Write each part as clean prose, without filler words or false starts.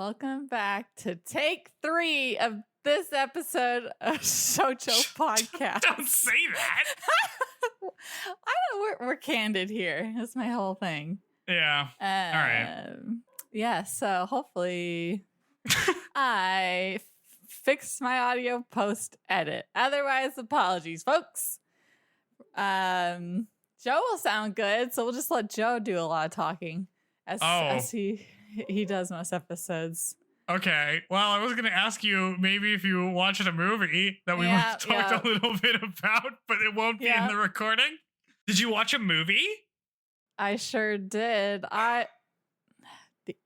Welcome back to take 3 of this episode of Shoujo Podcast. Don't say that. I don't. We're candid here. That's my whole thing. Yeah. All right. Yeah. So hopefully, I fixed my audio post edit. Otherwise, apologies, folks. Joe will sound good, so we'll just let Joe do a lot of talking as he does most episodes. Okay. Well, I was going to ask you maybe if you watched a movie that we talked a little bit about, but it won't be in the recording. Did you watch a movie? I sure did.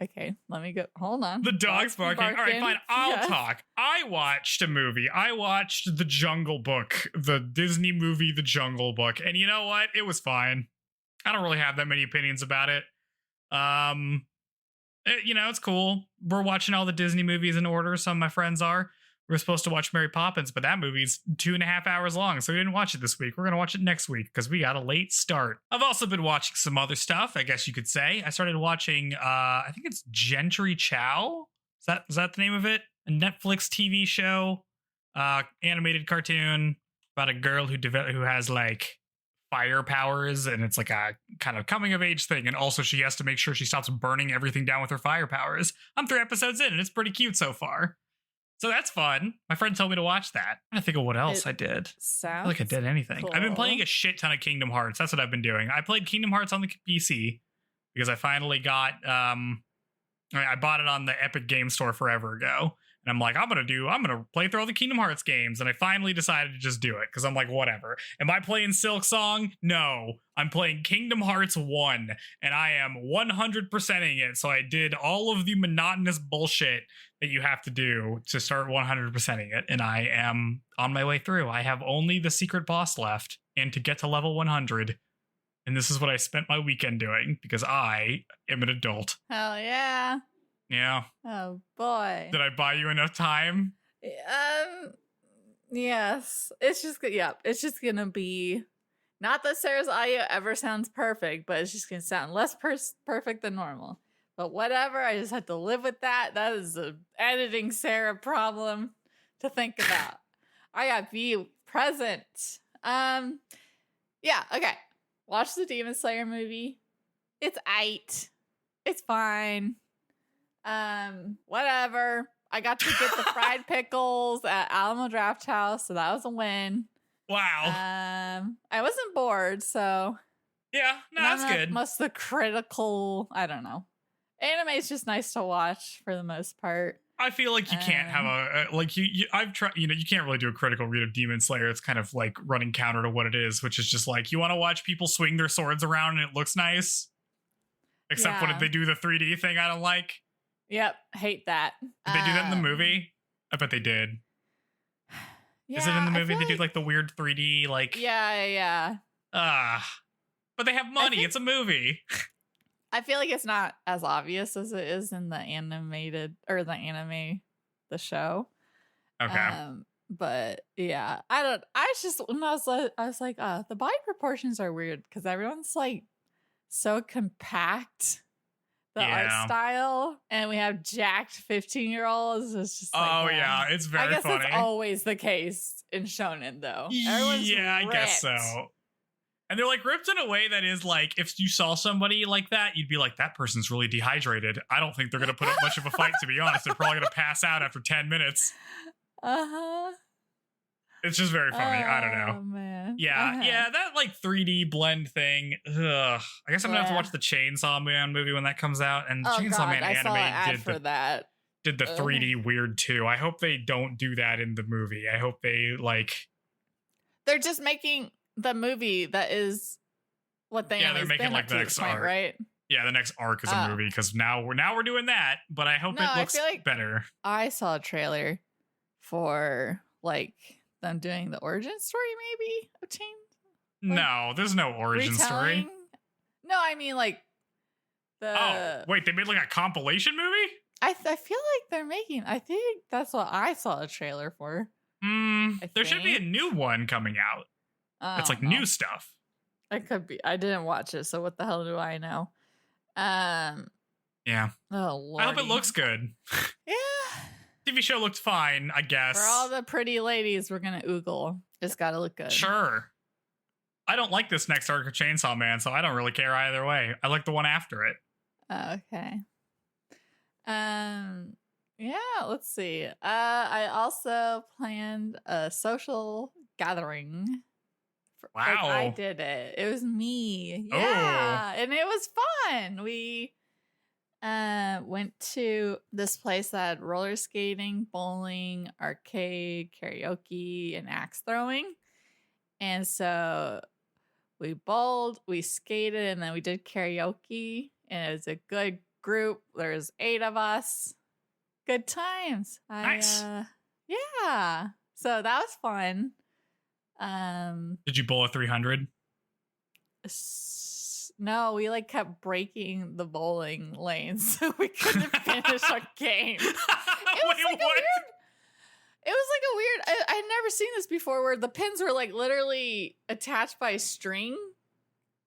Okay, let me go. Hold on. The dog's barking. All right, fine. I'll talk. I watched a movie. I watched The Jungle Book, the Disney movie, The Jungle Book. And you know what? It was fine. I don't really have that many opinions about it. It's cool. We're watching all the Disney movies in order. Some of my friends are. We were supposed to watch Mary Poppins, but that movie's 2.5 hours long, so we didn't watch it this week. We're going to watch it next week because we got a late start. I've also been watching some other stuff, I guess you could say. I started watching, I think it's Gentry Chow. Is that the name of it? A Netflix TV show, animated cartoon about a girl who has like fire powers, and it's like a kind of coming of age thing, and also she has to make sure she stops burning everything down with her fire powers. I'm 3 episodes in, and it's pretty cute so far. So that's fun. My friend told me to watch that. I think of what else I did. I feel like I did anything. Cool. I've been playing a shit ton of Kingdom Hearts. That's what I've been doing. I played Kingdom Hearts on the PC because I finally got, I bought it on the Epic Game Store forever ago. And I'm like, I'm going to play through all the Kingdom Hearts games. And I finally decided to just do it because I'm like, whatever. Am I playing Silk Song? No, I'm playing Kingdom Hearts 1 and I am 100%ing it. So I did all of the monotonous bullshit that you have to do to start 100%ing it. And I am on my way through. I have only the secret boss left and to get to level 100. And this is what I spent my weekend doing because I am an adult. Hell yeah. Yeah. Oh boy. Did I buy you enough time? Yes. It's just gonna be not that Sarah's audio ever sounds perfect, but it's just gonna sound less perfect than normal. But whatever, I just have to live with that. That is a editing Sarah problem to think about. I got you present. Yeah, okay. Watch the Demon Slayer movie. It's aight. It's fine. Whatever. I got to get the fried pickles at Alamo Draft House, so that was a win. Wow. I wasn't bored, so yeah, no, that's good. Most of the critical, I don't know. Anime is just nice to watch for the most part. I feel like you can't have I've tried, you can't really do a critical read of Demon Slayer. It's kind of like running counter to what it is, which is just like, you want to watch people swing their swords around and it looks nice. Except when they do the 3D thing I don't like. Yep, hate that. Did they do that in the movie? I bet they did. Yeah, is it in the movie they do like the weird 3D like? Yeah. But they have money. It's a movie. I feel like it's not as obvious as it is in the animated or the show. Okay. But yeah, I was like, the body proportions are weird because everyone's like so compact. The art style, and we have jacked 15-year-olds. It's just like, it's very funny. I guess that's always the case in shonen, though. Everyone's ripped. I guess so. And they're like ripped in a way that is like, if you saw somebody like that, you'd be like, that person's really dehydrated. I don't think they're going to put up much of a fight, to be honest. They're probably going to pass out after 10 minutes. Uh-huh. It's just very funny. I don't know. Oh, man. Yeah, that like 3D blend thing. Ugh. I guess I'm gonna have to watch the Chainsaw Man movie when that comes out. And Chainsaw Man anime did the 3D weird too. I hope they don't do that in the movie. I hope they they're just making the movie that is what they they're making like the next arc, right? Yeah, the next arc is a movie because now we're doing that. But I hope it looks better. I saw a trailer for like them doing the origin story, maybe of Chain. No, there's no origin story. No, I mean like the. Oh wait, they made like a compilation movie. I feel like they're making. I think that's what I saw a trailer for. There should be a new one coming out. It's like new stuff. It could be. I didn't watch it, so what the hell do I know? Yeah. Oh, Lord. I hope it looks good. Yeah. TV show looked fine, I guess. For all the pretty ladies, we're going to oogle. It's got to look good. Sure. I don't like this next arc of Chainsaw Man, so I don't really care either way. I like the one after it. Okay. Yeah, let's see. I also planned a social gathering. Wow. Like, I did it. It was me. Yeah. And it was fun. We went to this place that had roller skating, bowling, arcade, karaoke, and axe throwing. And so we bowled, we skated, and then we did karaoke. And it was a good group. There's 8 of us. Good times. Nice. Yeah. So that was fun. Did you bowl a 300? No, we like kept breaking the bowling lanes, so we couldn't finish our game. It was Wait, like what? it was like a weird. I had never seen this before, where the pins were like literally attached by a string.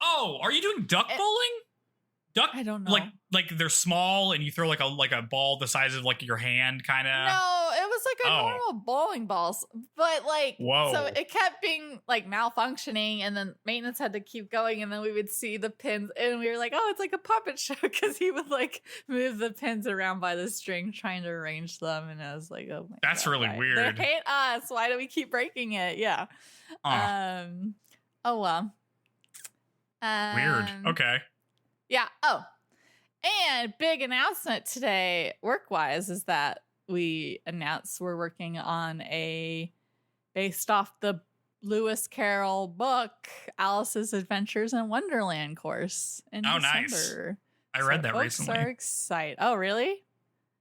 Oh, are you doing duck bowling? Duck? I don't know. Like they're small, and you throw like a ball the size of like your hand, kind of. No, it was like a normal bowling balls, but like, whoa. So it kept being like malfunctioning, and then maintenance had to keep going, and then we would see the pins, and we were like, oh, it's like a puppet show, because he would like move the pins around by the string trying to arrange them, and I was like, oh my That's God, really weird. They hate us. Why do we keep breaking it? Yeah. Oh well. Weird. Okay. Yeah. Oh, and big announcement today, work-wise, is that we announced we're working on a based off the Lewis Carroll book, Alice's Adventures in Wonderland course in December. Nice. I read that folks recently. Are excited. Oh, really?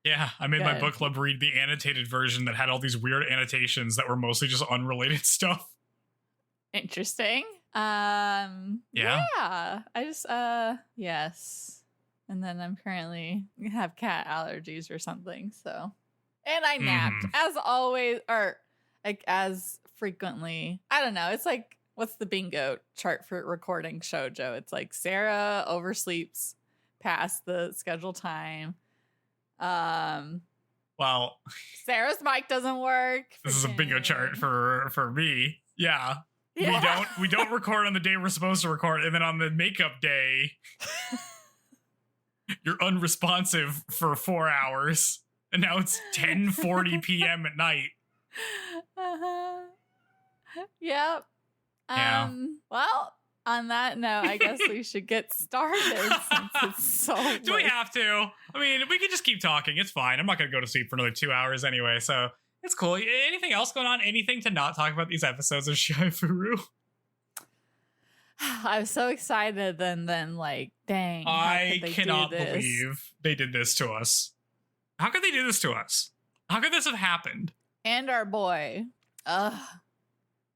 Yeah, I made my Good. book club read the annotated version that had all these weird annotations that were mostly just unrelated stuff. Interesting. Yeah. I just yes. And then I'm currently have cat allergies or something, so. And I napped as always, or like as frequently. I don't know. It's like, what's the bingo chart for recording shoujo? It's like Sarah oversleeps past the scheduled time. Well, Sarah's mic doesn't work. This is a bingo chart for me. Yeah. We don't record on the day we're supposed to record, and then on the makeup day, you're unresponsive for 4 hours, and now it's 10:40 p.m. at night. Yep. Yeah. Well, on that note, I guess we should get started since it's so late. Do we have to? I mean, we can just keep talking. It's fine. I'm not going to go to sleep for another 2 hours anyway, so it's cool. Anything else going on? Anything to not talk about these episodes of Chihayafuru? I was so excited, and then like, dang. I cannot believe they did this to us. How could they do this to us? How could this have happened? And our boy. Ugh.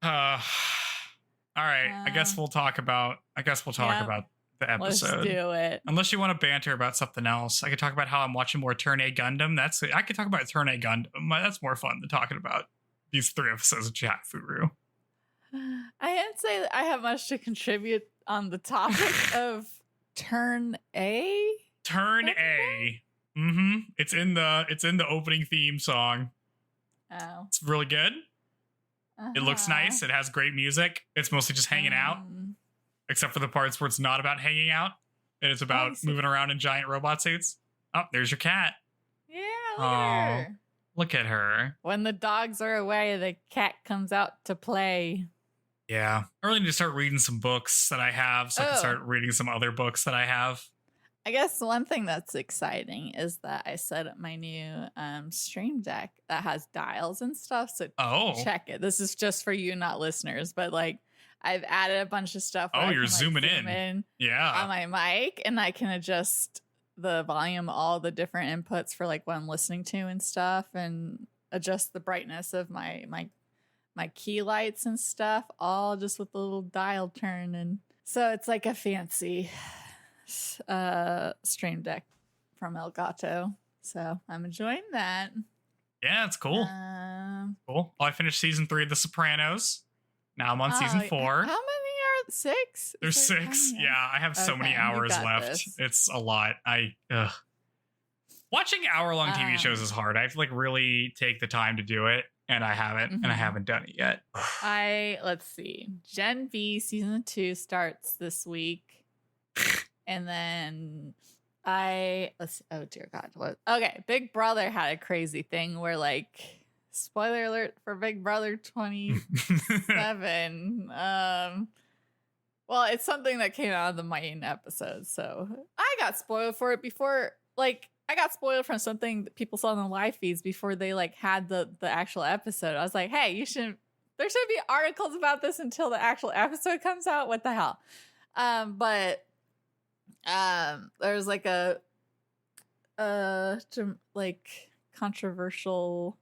All right. I guess we'll talk about the episode. Let's do it. Unless you want to banter about something else. I could talk about how I'm watching more Turn A Gundam. I could talk about Turn A Gundam. That's more fun than talking about these 3 episodes of Chihayafuru. I didn't say that I have much to contribute on the topic of Turn A. Turn A. Mm-hmm. It's in the opening theme song. Oh. It's really good. It looks nice. It has great music. It's mostly just hanging out. Except for the parts where it's not about hanging out. And it's about moving around in giant robot suits. Oh, there's your cat. Yeah, look at her. Look at her. When the dogs are away, the cat comes out to play. Yeah. I really need to start reading some books that I have so I can start reading some other books that I have. I guess one thing that's exciting is that I set up my new stream deck that has dials and stuff. So check it. This is just for you, not listeners. But like, I've added a bunch of stuff. Oh, you're zooming in. Yeah. On my mic, and I can adjust the volume, all the different inputs for like what I'm listening to and stuff, and adjust the brightness of my key lights and stuff, all just with a little dial turn. And so it's like a fancy stream deck from Elgato. So I'm enjoying that. Yeah, it's cool. Cool. Well, I finished season 3 of The Sopranos. Now I'm on season 4. How many are 6? There's 6. Yeah, I have so many hours left. It's a lot. Watching hour-long TV shows is hard. I have to like really take the time to do it, and I haven't done it yet. Let's see. Gen V season 2 starts this week, and then oh dear God, what? Okay, Big Brother had a crazy thing where like, spoiler alert for Big Brother 27. Well, it's something that came out of the main episode, so I got spoiled for it before. Like, I got spoiled from something that people saw in the live feeds before they like had the actual episode. I was like, hey, there shouldn't be articles about this until the actual episode comes out. What the hell? But there's like a controversial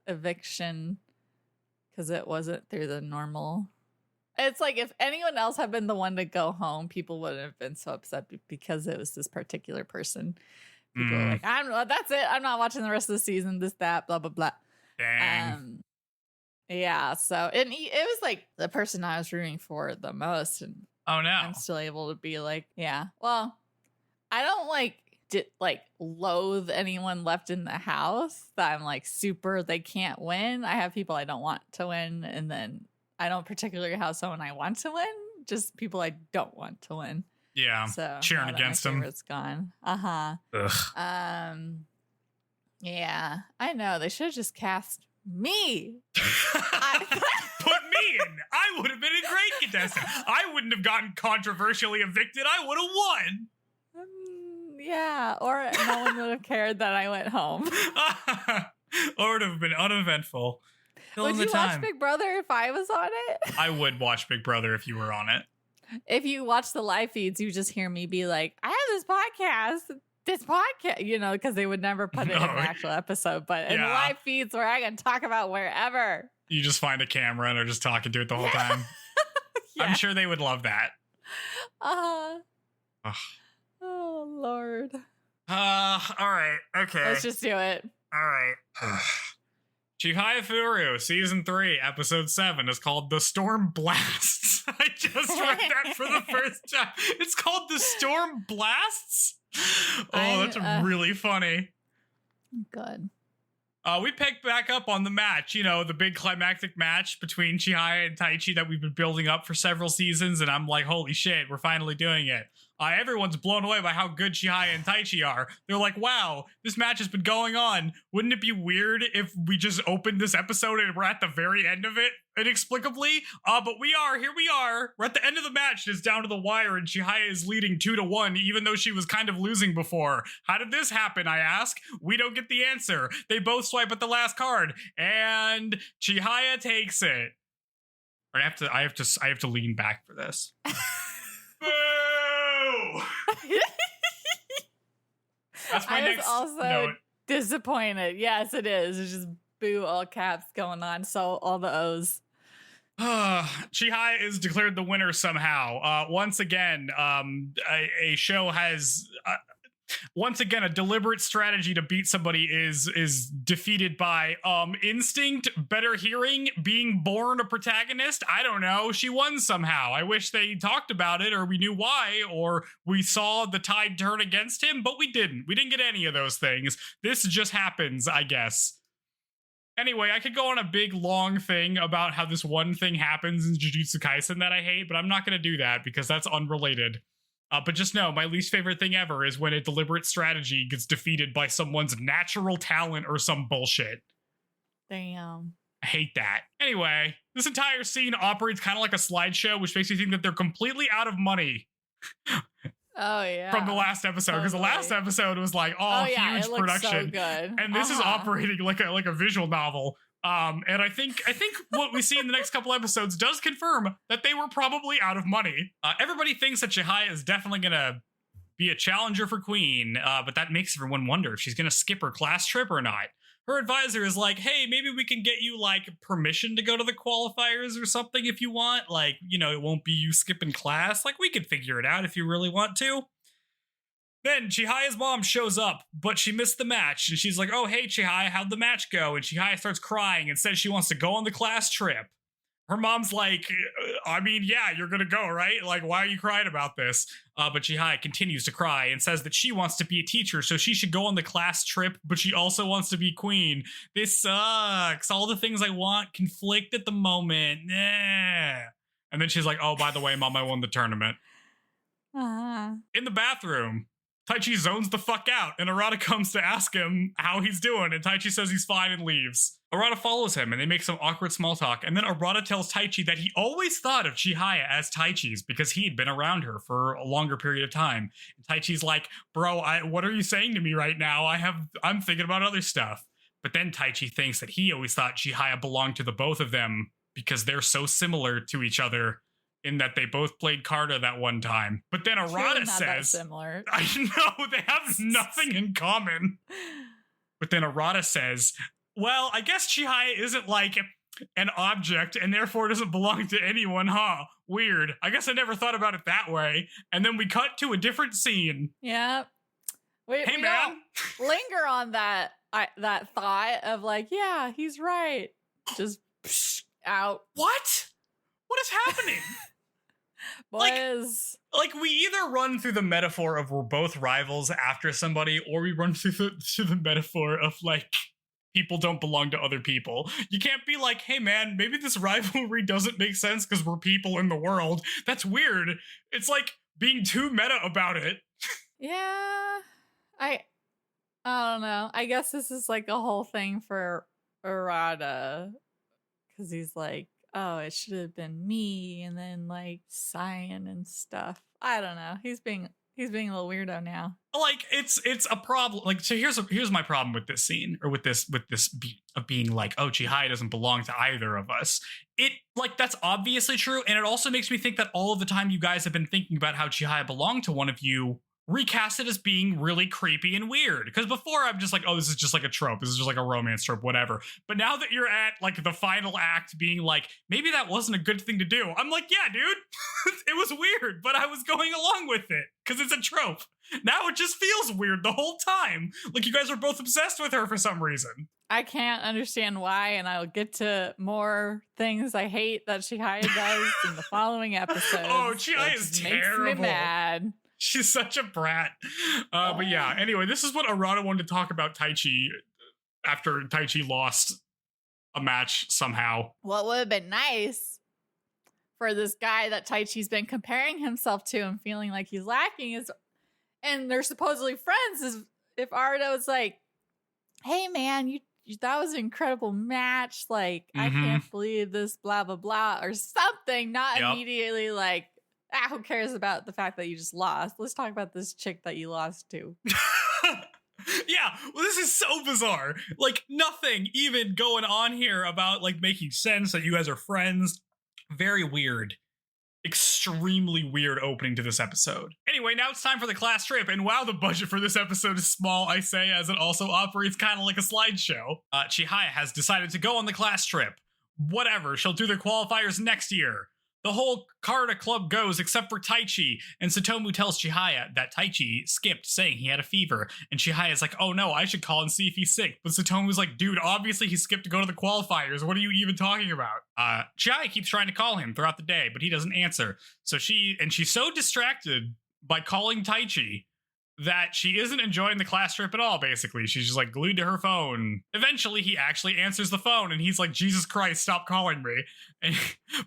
eviction because it wasn't through the normal. It's like if anyone else had been the one to go home, people wouldn't have been so upset because it was this particular person. People were like, that's it. I'm not watching the rest of the season. This, that, blah, blah, blah. Dang. Yeah. So it was like the person I was rooting for the most. And oh no. I'm still able to be like, yeah, well, I don't loathe anyone left in the house that I'm like super, they can't win. I have people I don't want to win. And then I don't particularly have someone I want to win, just people I don't want to win. Yeah, so cheering against them. It's gone. Ugh. Yeah, I know. They should have just cast me. Put me in. I would have been a great contestant. I wouldn't have gotten controversially evicted. I would have won. Yeah, or no one would have cared that I went home. Or it would have been uneventful. Would you watch Big Brother if I was on it? I would watch Big Brother if you were on it. If you watch the live feeds, you just hear me be like, I have this podcast, because they would never put it in the actual episode, but in the live feeds where I can talk about wherever. You just find a camera and are just talking to it the whole time. Yeah. I'm sure they would love that. Oh, Lord. All right. Okay. Let's just do it. All right. Chihayafuru, Season 3, Episode 7 is called The Storm Blasts. I just read that for the first time. It's called The Storm Blasts? Oh, that's really funny. Good. We picked back up on the match, the big climactic match between Chihaya and Taichi that we've been building up for several seasons, and I'm like, holy shit, we're finally doing it. Everyone's blown away by how good Chihaya and Taichi are. They're like, wow, this match has been going on. Wouldn't it be weird if we just opened this episode and we're at the very end of it inexplicably? But here we are. We're at the end of the match. It's down to the wire and Chihaya is leading 2-1, even though she was kind of losing before. How did this happen, I ask? We don't get the answer. They both swipe at the last card and Chihaya takes it. I have to lean back for this. Boo! That's my next note. Disappointed. Yes, it is. It's just boo, all caps going on. So all the O's. Chihaya is declared the winner somehow. Once again, a show has once again a deliberate strategy to beat somebody is defeated by instinct, better hearing, being born a protagonist. I don't know. She won somehow. I wish they talked about it, or we knew why, or we saw the tide turn against him, but we didn't. We didn't get any of those things. This just happens, I guess. Anyway, I could go on a big, long thing about how this one thing happens in Jujutsu Kaisen that I hate, but I'm not going to do that because that's unrelated. But just know, my least favorite thing ever is when a deliberate strategy gets defeated by someone's natural talent or some bullshit. Damn. I hate that. Anyway, this entire scene operates kind of like a slideshow, which makes me think that they're completely out of money. Oh, yeah. From the last episode, because the last episode was like huge production. So good. And this is operating like a visual novel. And I think what we see in the next couple episodes does confirm that they were probably out of money. Everybody thinks that Chihaya is definitely gonna be a challenger for Queen, but that makes everyone wonder if she's gonna skip her class trip or not. Her advisor is like, hey, maybe we can get you like permission to go to the qualifiers or something if you want. Like, it won't be you skipping class. Like, we could figure it out if you really want to. Then Chihaya's mom shows up, but she missed the match. And she's like, oh, hey, Chihaya, how'd the match go? And Chihaya starts crying and says she wants to go on the class trip. her mom's like, I mean, yeah, you're gonna go, right? Like, why are you crying about this? But Chihaya continues to cry and says that she wants to be a teacher, so she should go on the class trip, but she also wants to be queen. This sucks. All the things I want conflict at the moment. Nah. And then she's like, oh, by the way, Mom, I won the tournament. In the bathroom, Taichi zones the fuck out, and Arata comes to ask him how he's doing, and Taichi says he's fine and leaves. Arata follows him, and they make some awkward small talk, and then Arata tells Taichi that he always thought of Chihaya as Taichi's because he'd been around her for a longer period of time. And Taichi's like, bro, what are you saying to me right now? I'm thinking about other stuff. But then Taichi thinks that he always thought Chihaya belonged to the both of them because they're so similar to each other in that they both played Carta that one time. But then Arata says, similar. I know, they have nothing in common. But then Arata says, well, I guess Chihaya isn't like an object and therefore doesn't belong to anyone, huh? Weird. I guess I never thought about it that way. And then we cut to a different scene. Yeah. We man. Don't linger on that thought of like, yeah, he's right. Just out. What? What is happening? Boys. Like we either run through the metaphor of we're both rivals after somebody, or we run through the metaphor of like people don't belong to other people. You can't be like, hey man, maybe this rivalry doesn't make sense because we're people in the world. That's weird. It's like being too meta about it. Yeah. I don't know. I guess this is like a whole thing for Arata. Because he's like, oh, it should have been me, and then like Cyan and stuff. I don't know. He's being a little weirdo now. Like it's a problem. Like, so here's my problem with this scene, or with this beat of being like, oh, Chihaya doesn't belong to either of us. It like that's obviously true, and it also makes me think that all of the time you guys have been thinking about how Chihaya belonged to one of you, recast it as being really creepy and weird. Because before I'm just like, oh, this is just like a trope. This is just like a romance trope, whatever. But now that you're at like the final act being like, maybe that wasn't a good thing to do. I'm like, yeah, dude, it was weird, but I was going along with it because it's a trope. Now it just feels weird the whole time. Like you guys are both obsessed with her for some reason. I can't understand why, and I'll get to more things I hate that Chihaya does in the following episodes. Oh, Chihaya is terrible. Makes me mad. She's such a brat. But yeah, anyway, this is what Arata wanted to talk about Taichi after Taichi lost a match somehow. What would have been nice for this guy that Taichi's been comparing himself to and feeling like he's lacking is, and they're supposedly friends, is if Arata was like, hey man, you that was an incredible match. Like, I can't believe this, blah, blah, blah, or something. Not immediately like, who cares about the fact that you just lost? Let's talk about this chick that you lost to. Yeah, well, this is so bizarre. Like, nothing even going on here about, like, making sense that you guys are friends. Very weird. Extremely weird opening to this episode. Anyway, now it's time for the class trip, and wow, the budget for this episode is small, I say, as it also operates kind of like a slideshow. Chihaya has decided to go on the class trip. Whatever, she'll do the qualifiers next year. The whole Carta club goes except for Taichi, and Tsutomu tells Chihaya that Taichi skipped saying he had a fever, and Chihaya's like, oh no, I should call and see if he's sick. But Tsutomu's like, dude, obviously he skipped to go to the qualifiers. What are you even talking about? Chihaya keeps trying to call him throughout the day, but he doesn't answer. So she's so distracted by calling Taichi that she isn't enjoying the class trip at all, basically. She's just like glued to her phone. Eventually, he actually answers the phone and he's like, Jesus Christ, stop calling me.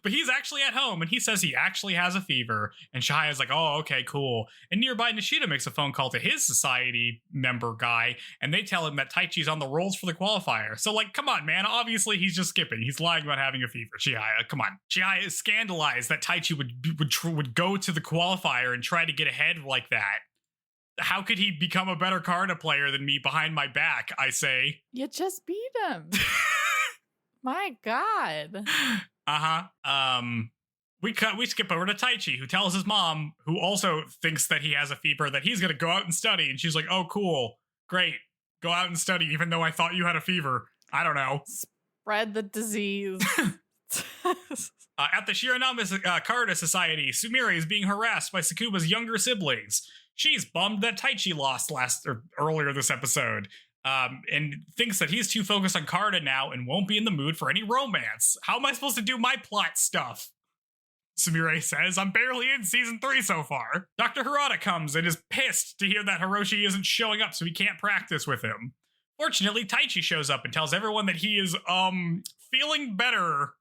But he's actually at home and he says he actually has a fever. And Chihaya's like, oh, okay, cool. And nearby, Nishida makes a phone call to his society member guy and they tell him that Taichi's on the rolls for the qualifier. So, like, come on, man. Obviously, he's just skipping. He's lying about having a fever. Chihaya, come on. Chihaya is scandalized that Taichi would go to the qualifier and try to get ahead like that. How could he become a better Carta player than me behind my back, I say? You just beat him. My God. We skip over to Taichi, who tells his mom, who also thinks that he has a fever, that he's going to go out and study. And she's like, oh, cool. Great. Go out and study, even though I thought you had a fever. I don't know. Spread the disease. At the Shiranama Carta Society, Sumire is being harassed by Sakuba's younger siblings. She's bummed that Taichi lost earlier this episode. and thinks that he's too focused on Karta now and won't be in the mood for any romance. How am I supposed to do my plot stuff? Sumire says, I'm barely in season 3 so far. Dr. Harada comes and is pissed to hear that Hiroshi isn't showing up so he can't practice with him. Fortunately, Taichi shows up and tells everyone that he is, feeling better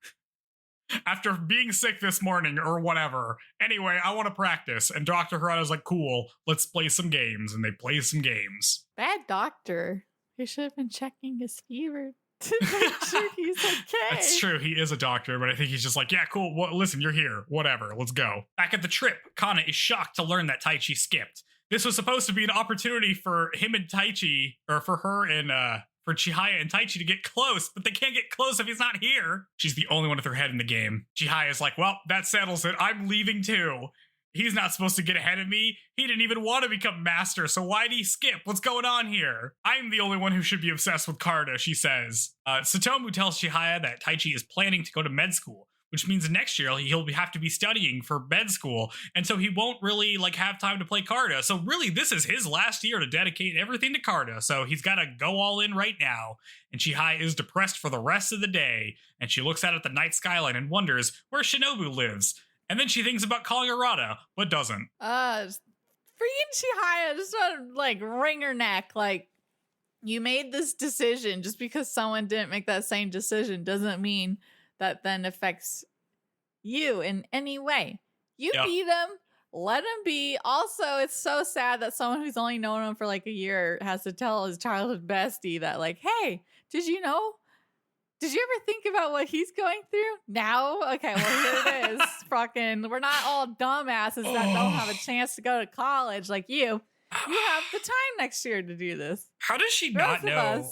after being sick this morning or whatever. Anyway, I want to practice. And Dr. Harada's like, cool, let's play some games. And they play some games. Bad doctor. He should have been checking his fever to make sure he's okay. That's true. He is a doctor, but I think he's just like, yeah, cool. Well, listen, you're here. Whatever. Let's go. Back at the trip, Kana is shocked to learn that Taichi skipped. This was supposed to be an opportunity for him and Taichi, or for her and, for Chihaya and Taichi to get close, but they can't get close if he's not here. She's the only one with her head in the game. Chihaya's like, well, that settles it. I'm leaving too. He's not supposed to get ahead of me. He didn't even want to become master, so why'd he skip? What's going on here? I'm the only one who should be obsessed with Karta, she says. Satomu tells Chihaya that Taichi is planning to go to med school, which means next year he'll have to be studying for med school, and so he won't really have time to play Karta. So really, this is his last year to dedicate everything to Karta, so he's got to go all in right now. And Chihaya is depressed for the rest of the day, and she looks out at the night skyline and wonders where Shinobu lives. And then she thinks about calling Arata, but doesn't. Freaking Chihaya just want to wring her neck. You made this decision. Just because someone didn't make that same decision doesn't mean that then affects you in any way. You beat him, let him be. Also, it's so sad that someone who's only known him for a year has to tell his childhood bestie that hey, did you know? Did you ever think about what he's going through now? Okay, well, here it is. We're not all dumbasses that don't have a chance to go to college like you. You have the time next year to do this. How does she not know?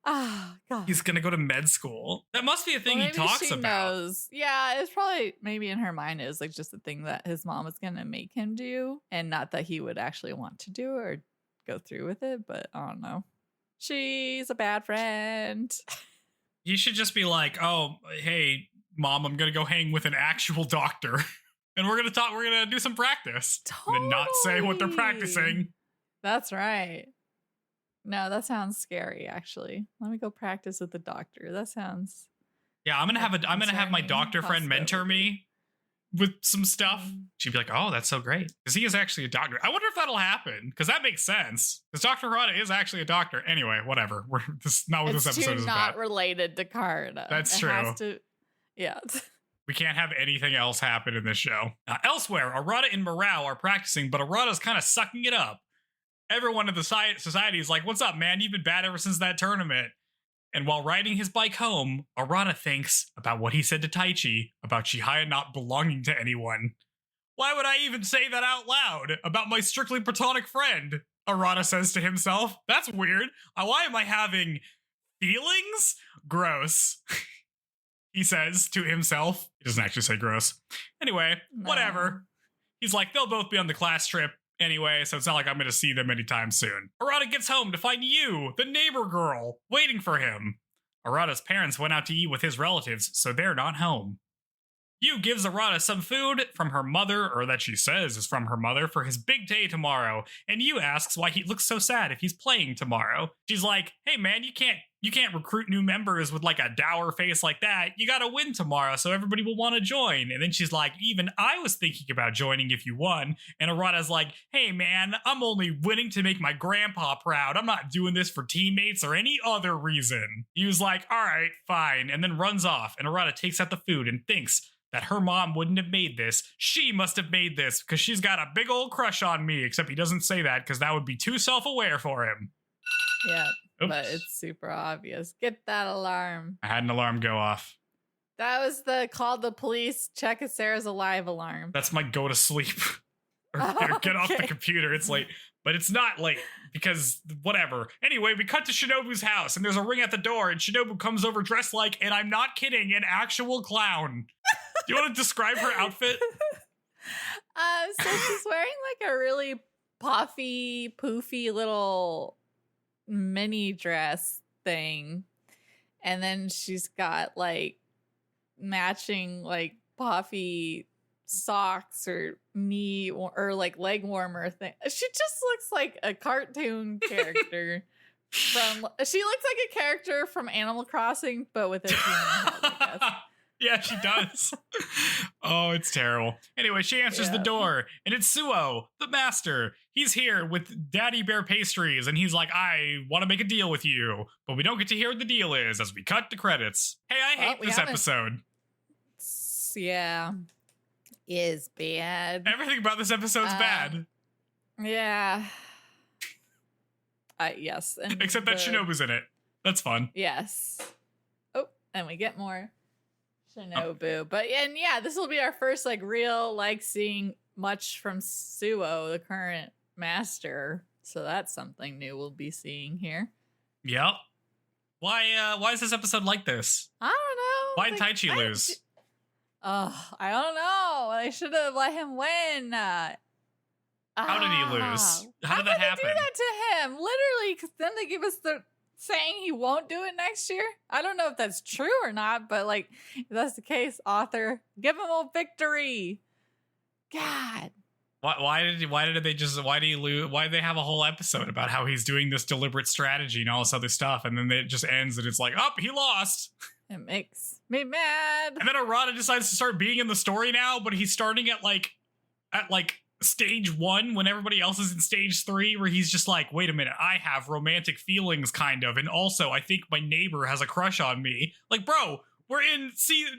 Oh, God. He's going to go to med school. That must be a thing he talks about. Knows. Yeah, it's probably, maybe in her mind, is just the thing that his mom is going to make him do, and not that he would actually want to do or go through with it, but I don't know. She's a bad friend. You should just be like, oh, hey, Mom, I'm going to go hang with an actual doctor. And we're going to do some practice. Totally. And not say what they're practicing. That's right. No, that sounds scary, actually. Let me go practice with the doctor. That sounds... Yeah, I'm going to have my doctor friend mentor me with some stuff. She'd be like, oh, that's so great. Because he is actually a doctor. I wonder if that'll happen. Because that makes sense. Because Dr. Harada is actually a doctor. Anyway, whatever. This is not what this episode is about. It's not related to Karta. That's true. Yeah. We can't have anything else happen in this show. Elsewhere, Arata and Morale are practicing, but Arata's kind of sucking it up. Everyone in the society is like, what's up, man? You've been bad ever since that tournament. And while riding his bike home, Arata thinks about what he said to Taichi about Chihaya not belonging to anyone. Why would I even say that out loud about my strictly platonic friend? Arata says to himself. That's weird. Why am I having feelings? Gross. He says to himself. He doesn't actually say gross. Anyway, whatever. He's like, they'll both be on the class trip anyway, so it's not like I'm going to see them anytime soon. Arata gets home to find you, the neighbor girl, waiting for him. Arata's parents went out to eat with his relatives, so they're not home. Yu gives Arata some food from her mother, or that she says is from her mother, for his big day tomorrow, and Yu asks why he looks so sad if he's playing tomorrow. She's like, hey man, you can't recruit new members with a dour face like that. You gotta win tomorrow so everybody will want to join. And then she's like, even I was thinking about joining if you won. And Arata's like, hey man, I'm only winning to make my grandpa proud. I'm not doing this for teammates or any other reason. Yu's like, all right, fine. And then runs off. And Arata takes out the food and thinks that her mom wouldn't have made this. She must have made this because she's got a big old crush on me, except he doesn't say that because that would be too self-aware for him. Yeah. Oops. But it's super obvious. Get that alarm. I had an alarm go off. That was the call the police, check if Sarah's alive alarm. That's my go to sleep. or get off the computer. It's late. But it's not late because whatever. Anyway, we cut to Shinobu's house and there's a ring at the door and Shinobu comes over dressed like, and I'm not kidding, an actual clown. Do you want to describe her outfit? So she's wearing a really puffy, poofy little mini dress thing, and then she's got matching puffy socks or knee or leg warmer thing. She just looks like a cartoon character She looks like a character from Animal Crossing, but with a human head, I guess. Yeah, she does. Oh, it's terrible. Anyway, she answers the door, and it's Suo, the master. He's here with Daddy Bear Pastries, and he's like, I want to make a deal with you, but we don't get to hear what the deal is as we cut to credits. Hey, I hate this episode. Yeah. Is bad. Everything about this episode's bad. Yeah. Yes. And except that Shinobu's in it. That's fun. Yes. Oh, and we get more Shinobu. Oh. This will be our first real seeing much from Suo, the current master. So that's something new we'll be seeing here. Yep. Why is this episode like this? I don't know. Why did Taichi lose? I don't know. They should have let him win. How did he lose? How did that happen? How did they do that to him? Literally, because then they give us the saying he won't do it next year. I don't know if that's true or not, but if that's the case, author, give him a victory. God. Why did he lose? Why did they have a whole episode about how he's doing this deliberate strategy and all this other stuff, and then it just ends and it's he lost. It makes me mad. And then Arata decides to start being in the story now, but he's starting at stage 1 when everybody else is in stage 3, where he's just wait a minute, I have romantic feelings kind of, and also I think my neighbor has a crush on me. Bro, we're in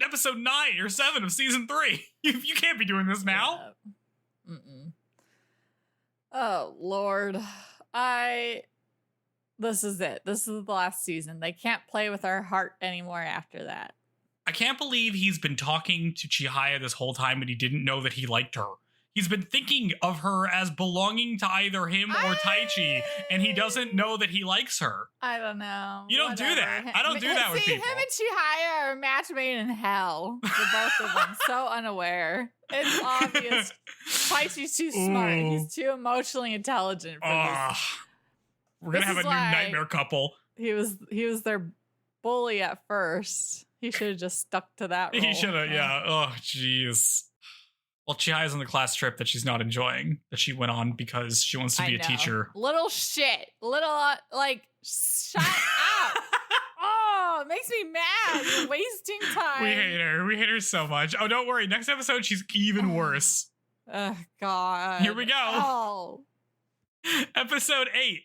episode 9 or 7 of season 3. You can't be doing this now. Yeah. Oh Lord, this is it. This is the last season. They can't play with our heart anymore after that. I can't believe he's been talking to Chihaya this whole time and he didn't know that he liked her. He's been thinking of her as belonging to either him or Taichi, and he doesn't know that he likes her. I don't know. You don't do that. I don't do that with people. Him and Chihaya are a match made in hell for both of them. So unaware. It's obvious. Taichi's too smart. He's too emotionally intelligent for this. We're going to have a new nightmare couple. He was their bully at first. He should have just stuck to that role. He should have, yeah. Oh, jeez. Well, Chihaya's on the class trip that she's not enjoying, that she went on because she wants to be a teacher. Little shit. Shut up. Oh, it makes me mad. You're wasting time. We hate her so much. Oh, don't worry. Next episode, she's even worse. Oh, God. Here we go. Oh. Episode 8.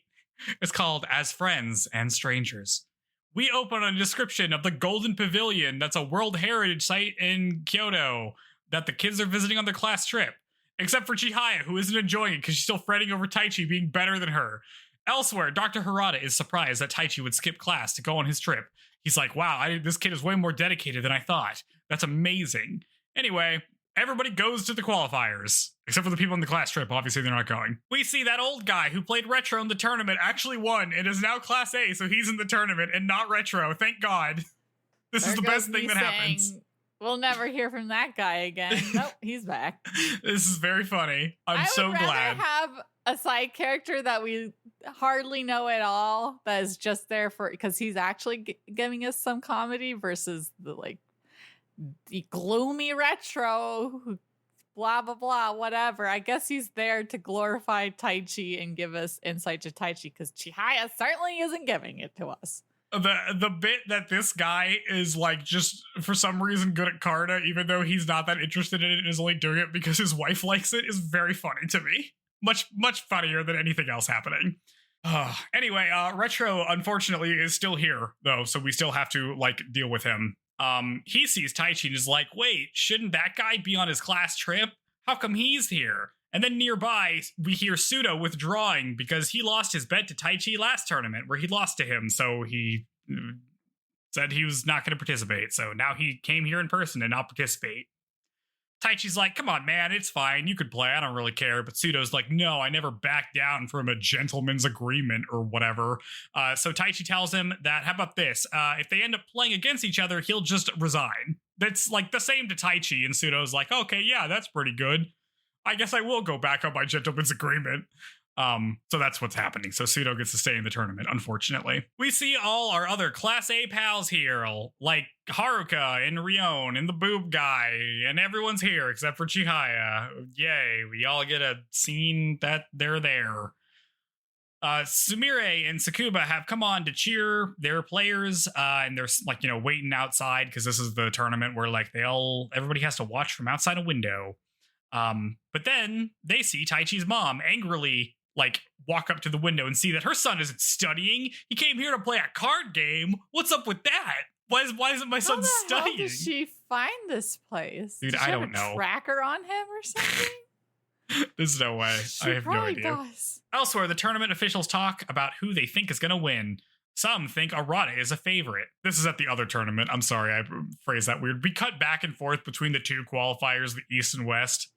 It's called As Friends and Strangers. We open on a description of the Golden Pavilion. That's a World Heritage Site in Kyoto that the kids are visiting on their class trip. Except for Chihaya, who isn't enjoying it because she's still fretting over Taichi being better than her. Elsewhere, Dr. Harada is surprised that Taichi would skip class to go on his trip. He's like, wow, this kid is way more dedicated than I thought. That's amazing. Anyway, everybody goes to the qualifiers. Except for the people on the class trip. Obviously, they're not going. We see that old guy who played Retro in the tournament actually won and is now Class A, so he's in the tournament and not Retro. Thank God. This is the best thing that happens. We'll never hear from that guy again. Nope, he's back. This is very funny. I'm so glad. I would rather have a side character that we hardly know at all that is just there because he's actually giving us some comedy versus the gloomy Retro who blah blah blah whatever. I guess he's there to glorify Taichi and give us insight to Taichi because Chihaya certainly isn't giving it to us. The bit that this guy is just for some reason good at Karna, even though he's not that interested in it and is only doing it because his wife likes it, is very funny to me. Much funnier than anything else happening. Anyway, Retro unfortunately is still here though, so we still have to deal with him. He sees Taichi and is like, wait, shouldn't that guy be on his class trip? How come he's here? And then nearby, we hear Sudo withdrawing because he lost his bet to Taichi last tournament where he lost to him. So he said he was not going to participate. So now he came here in person to not participate. Taichi's like, come on, man, it's fine. You could play. I don't really care. But Sudo's like, no, I never backed down from a gentleman's agreement or whatever. So Taichi tells him that, how about this? If they end up playing against each other, he'll just resign. That's the same to Taichi. And Sudo's like, okay, yeah, that's pretty good. I guess I will go back on my gentleman's agreement. So that's what's happening. So Sudo gets to stay in the tournament, unfortunately. We see all our other Class A pals here, like Haruka and Rion and the boob guy, and everyone's here except for Chihaya. Yay, we all get a scene that they're there. Sumire and Sakuba have come on to cheer their players, and they're like, waiting outside because this is the tournament where like everybody has to watch from outside a window. But then they see Taichi's mom angrily like walk up to the window and see that her son isn't studying. He came here to play a card game. What's up with that? Why isn't my son studying? How did she find this place? Dude, Did she I have don't a know. Tracker on him or something? There's no way. She I have no idea. does. Elsewhere, the tournament officials talk about who they think is going to win. Some think Arata is a favorite. This is at the other tournament. I'm sorry, I phrased that weird. We cut back and forth between the two qualifiers, the East and West.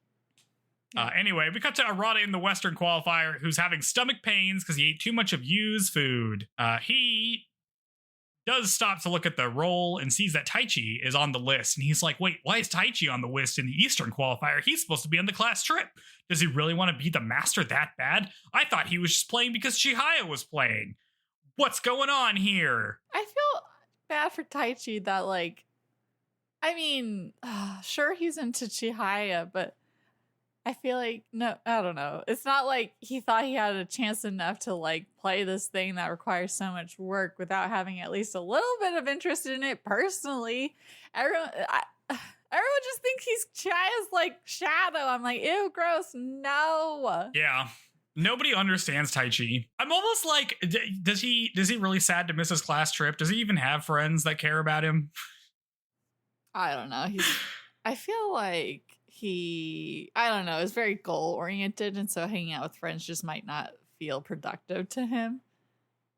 Anyway, we cut to Arata in the Western qualifier, who's having stomach pains because he ate too much of Yu's food. He does stop to look at the roll and sees that Taichi is on the list. And he's like, wait, why is Taichi on the list in the Eastern qualifier? He's supposed to be on the class trip. Does he really want to be the master that bad? I thought he was just playing because Chihaya was playing. What's going on here? I feel bad for Taichi that, like, I mean, sure, he's into Chihaya, but I feel like, no, I don't know. It's not like he thought he had a chance enough to like play this thing that requires so much work without having at least a little bit of interest in it personally. Everyone just thinks he's Chihaya's like shadow. I'm like, ew, gross. No. Yeah. Nobody understands Taichi. I'm almost like, does he really sad to miss his class trip? Does he even have friends that care about him? I don't know. I feel like I don't know, is very goal oriented, and so hanging out with friends just might not feel productive to him.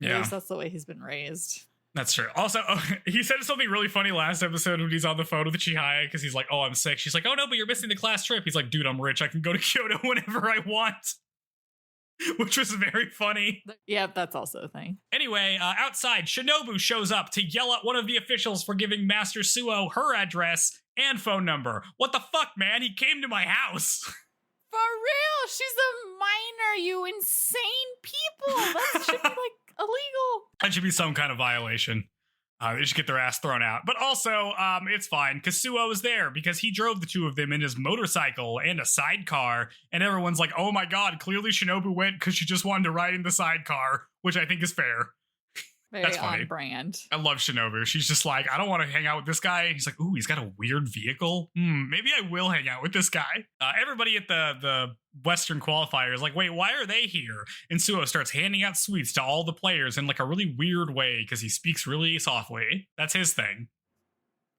Yeah. At least that's the way he's been raised. That's true. Also, he said something really funny last episode when he's on the phone with the Chihaya because he's like, oh, I'm sick. She's like, oh no, but you're missing the class trip. He's like, dude, I'm rich. I can go to Kyoto whenever I want. Which was very funny. Yep, that's also a thing. Anyway, outside, Shinobu shows up to yell at one of the officials for giving Master Suo her address and phone number. What the fuck, man? He came to my house. For real? She's a minor, you insane people. That should be like illegal. That should be some kind of violation. They just get their ass thrown out. But also, it's fine, because Suo is there, because he drove the two of them in his motorcycle and a sidecar, and everyone's like, oh my god, clearly Shinobu went because she just wanted to ride in the sidecar, which I think is fair. Very That's funny. on brand. I love Shinobu. She's just like, I don't want to hang out with this guy. And he's like, ooh, he's got a weird vehicle. Maybe I will hang out with this guy. Everybody at the Western qualifier is like, wait, why are they here? And Suo starts handing out sweets to all the players in like a really weird way because he speaks really softly. That's his thing.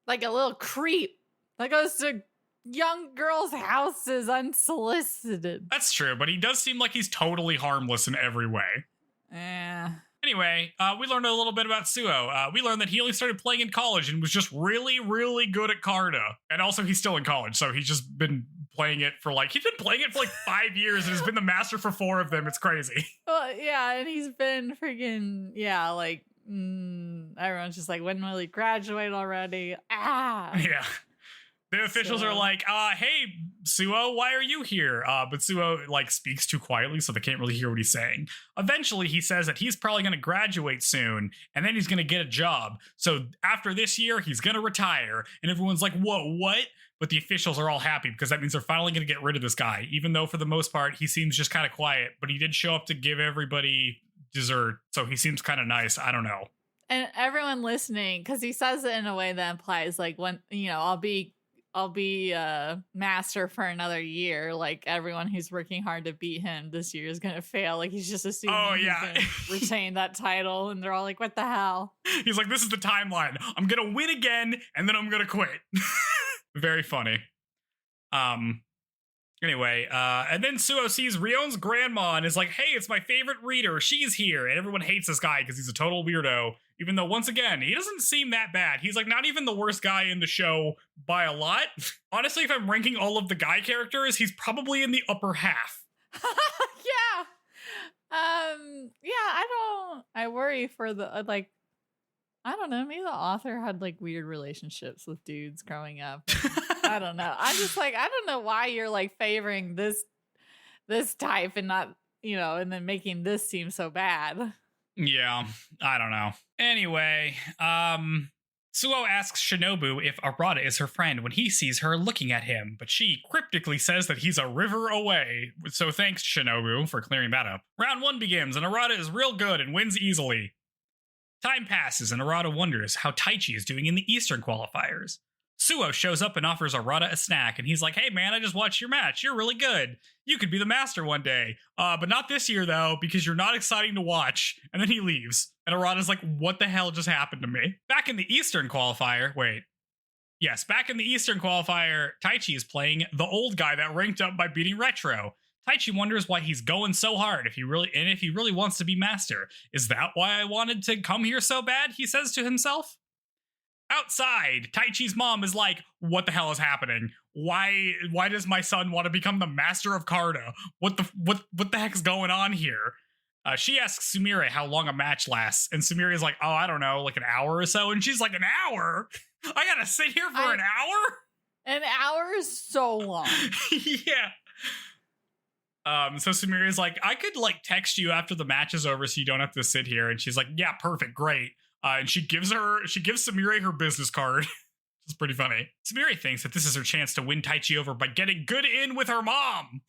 Like a little creep that goes to young girls' houses unsolicited. That's true, but he does seem like he's totally harmless in every way. Anyway, we learned a little bit about Suo. We learned that he only started playing in college and was just really, really good at Karta. And also he's still in college, so he's just been playing it for like 5 years and has been the master for 4 of them. It's crazy. Well, yeah, and he's been freaking, like, everyone's just like, when will he graduate already? Yeah. The officials are like, hey, Suo, why are you here? But Suo, like, speaks too quietly, so they can't really hear what he's saying. Eventually, he says that he's probably going to graduate soon, and then he's going to get a job. So after this year, he's going to retire. And everyone's like, whoa, what? But the officials are all happy because that means they're finally going to get rid of this guy, even though for the most part, he seems just kind of quiet. But he did show up to give everybody dessert, so he seems kind of nice. I don't know. And everyone listening, because he says it in a way that implies, like, when, I'll be a master for another year. Like, everyone who's working hard to beat him this year is going to fail. Like, he's just assuming he's going to retain that title. And they're all like, what the hell? He's like, this is the timeline. I'm going to win again, and then I'm going to quit. Very funny. Anyway, and then Suo sees Rion's grandma and is like, hey, it's my favorite reader. She's here. And everyone hates this guy because he's a total weirdo. Even though, once again, he doesn't seem that bad. He's like not even the worst guy in the show by a lot. Honestly, if I'm ranking all of the guy characters, he's probably in the upper half. Yeah. I worry for the, like, I don't know, maybe the author had like weird relationships with dudes growing up. I don't know. I'm just like, I don't know why you're like favoring this type and not, and then making this seem so bad. Yeah, I don't know. Anyway, Suo asks Shinobu if Arata is her friend when he sees her looking at him, but she cryptically says that he's a river away, so thanks Shinobu for clearing that up. Round 1 begins, and Arata is real good and wins easily. Time passes, and Arata wonders how Taichi is doing in the Eastern qualifiers. Suo shows up and offers Arata a snack, and he's like, hey man, I just watched your match. You're really good. You could be the master one day. But not this year, though, because you're not exciting to watch. And then he leaves. And Arata's like, what the hell just happened to me? Back in the Eastern qualifier, Taichi is playing the old guy that ranked up by beating Retro. Taichi wonders why he's going so hard if he really wants to be master. Is that why I wanted to come here so bad? He says to himself. Outside, Taichi's mom is like, what the hell is happening? Why does my son want to become the master of Karta? What the heck's going on here? She asks Sumire how long a match lasts, and Sumire is like, oh, I don't know, like an hour or so. And she's like, an hour? I gotta sit here for an hour? An hour is so long. Yeah. So Sumire is like, I could like text you after the match is over so you don't have to sit here. And she's like, yeah, perfect, great. And she gives Sumire her business card. It's pretty funny. Sumire thinks that this is her chance to win Taichi over by getting good in with her mom.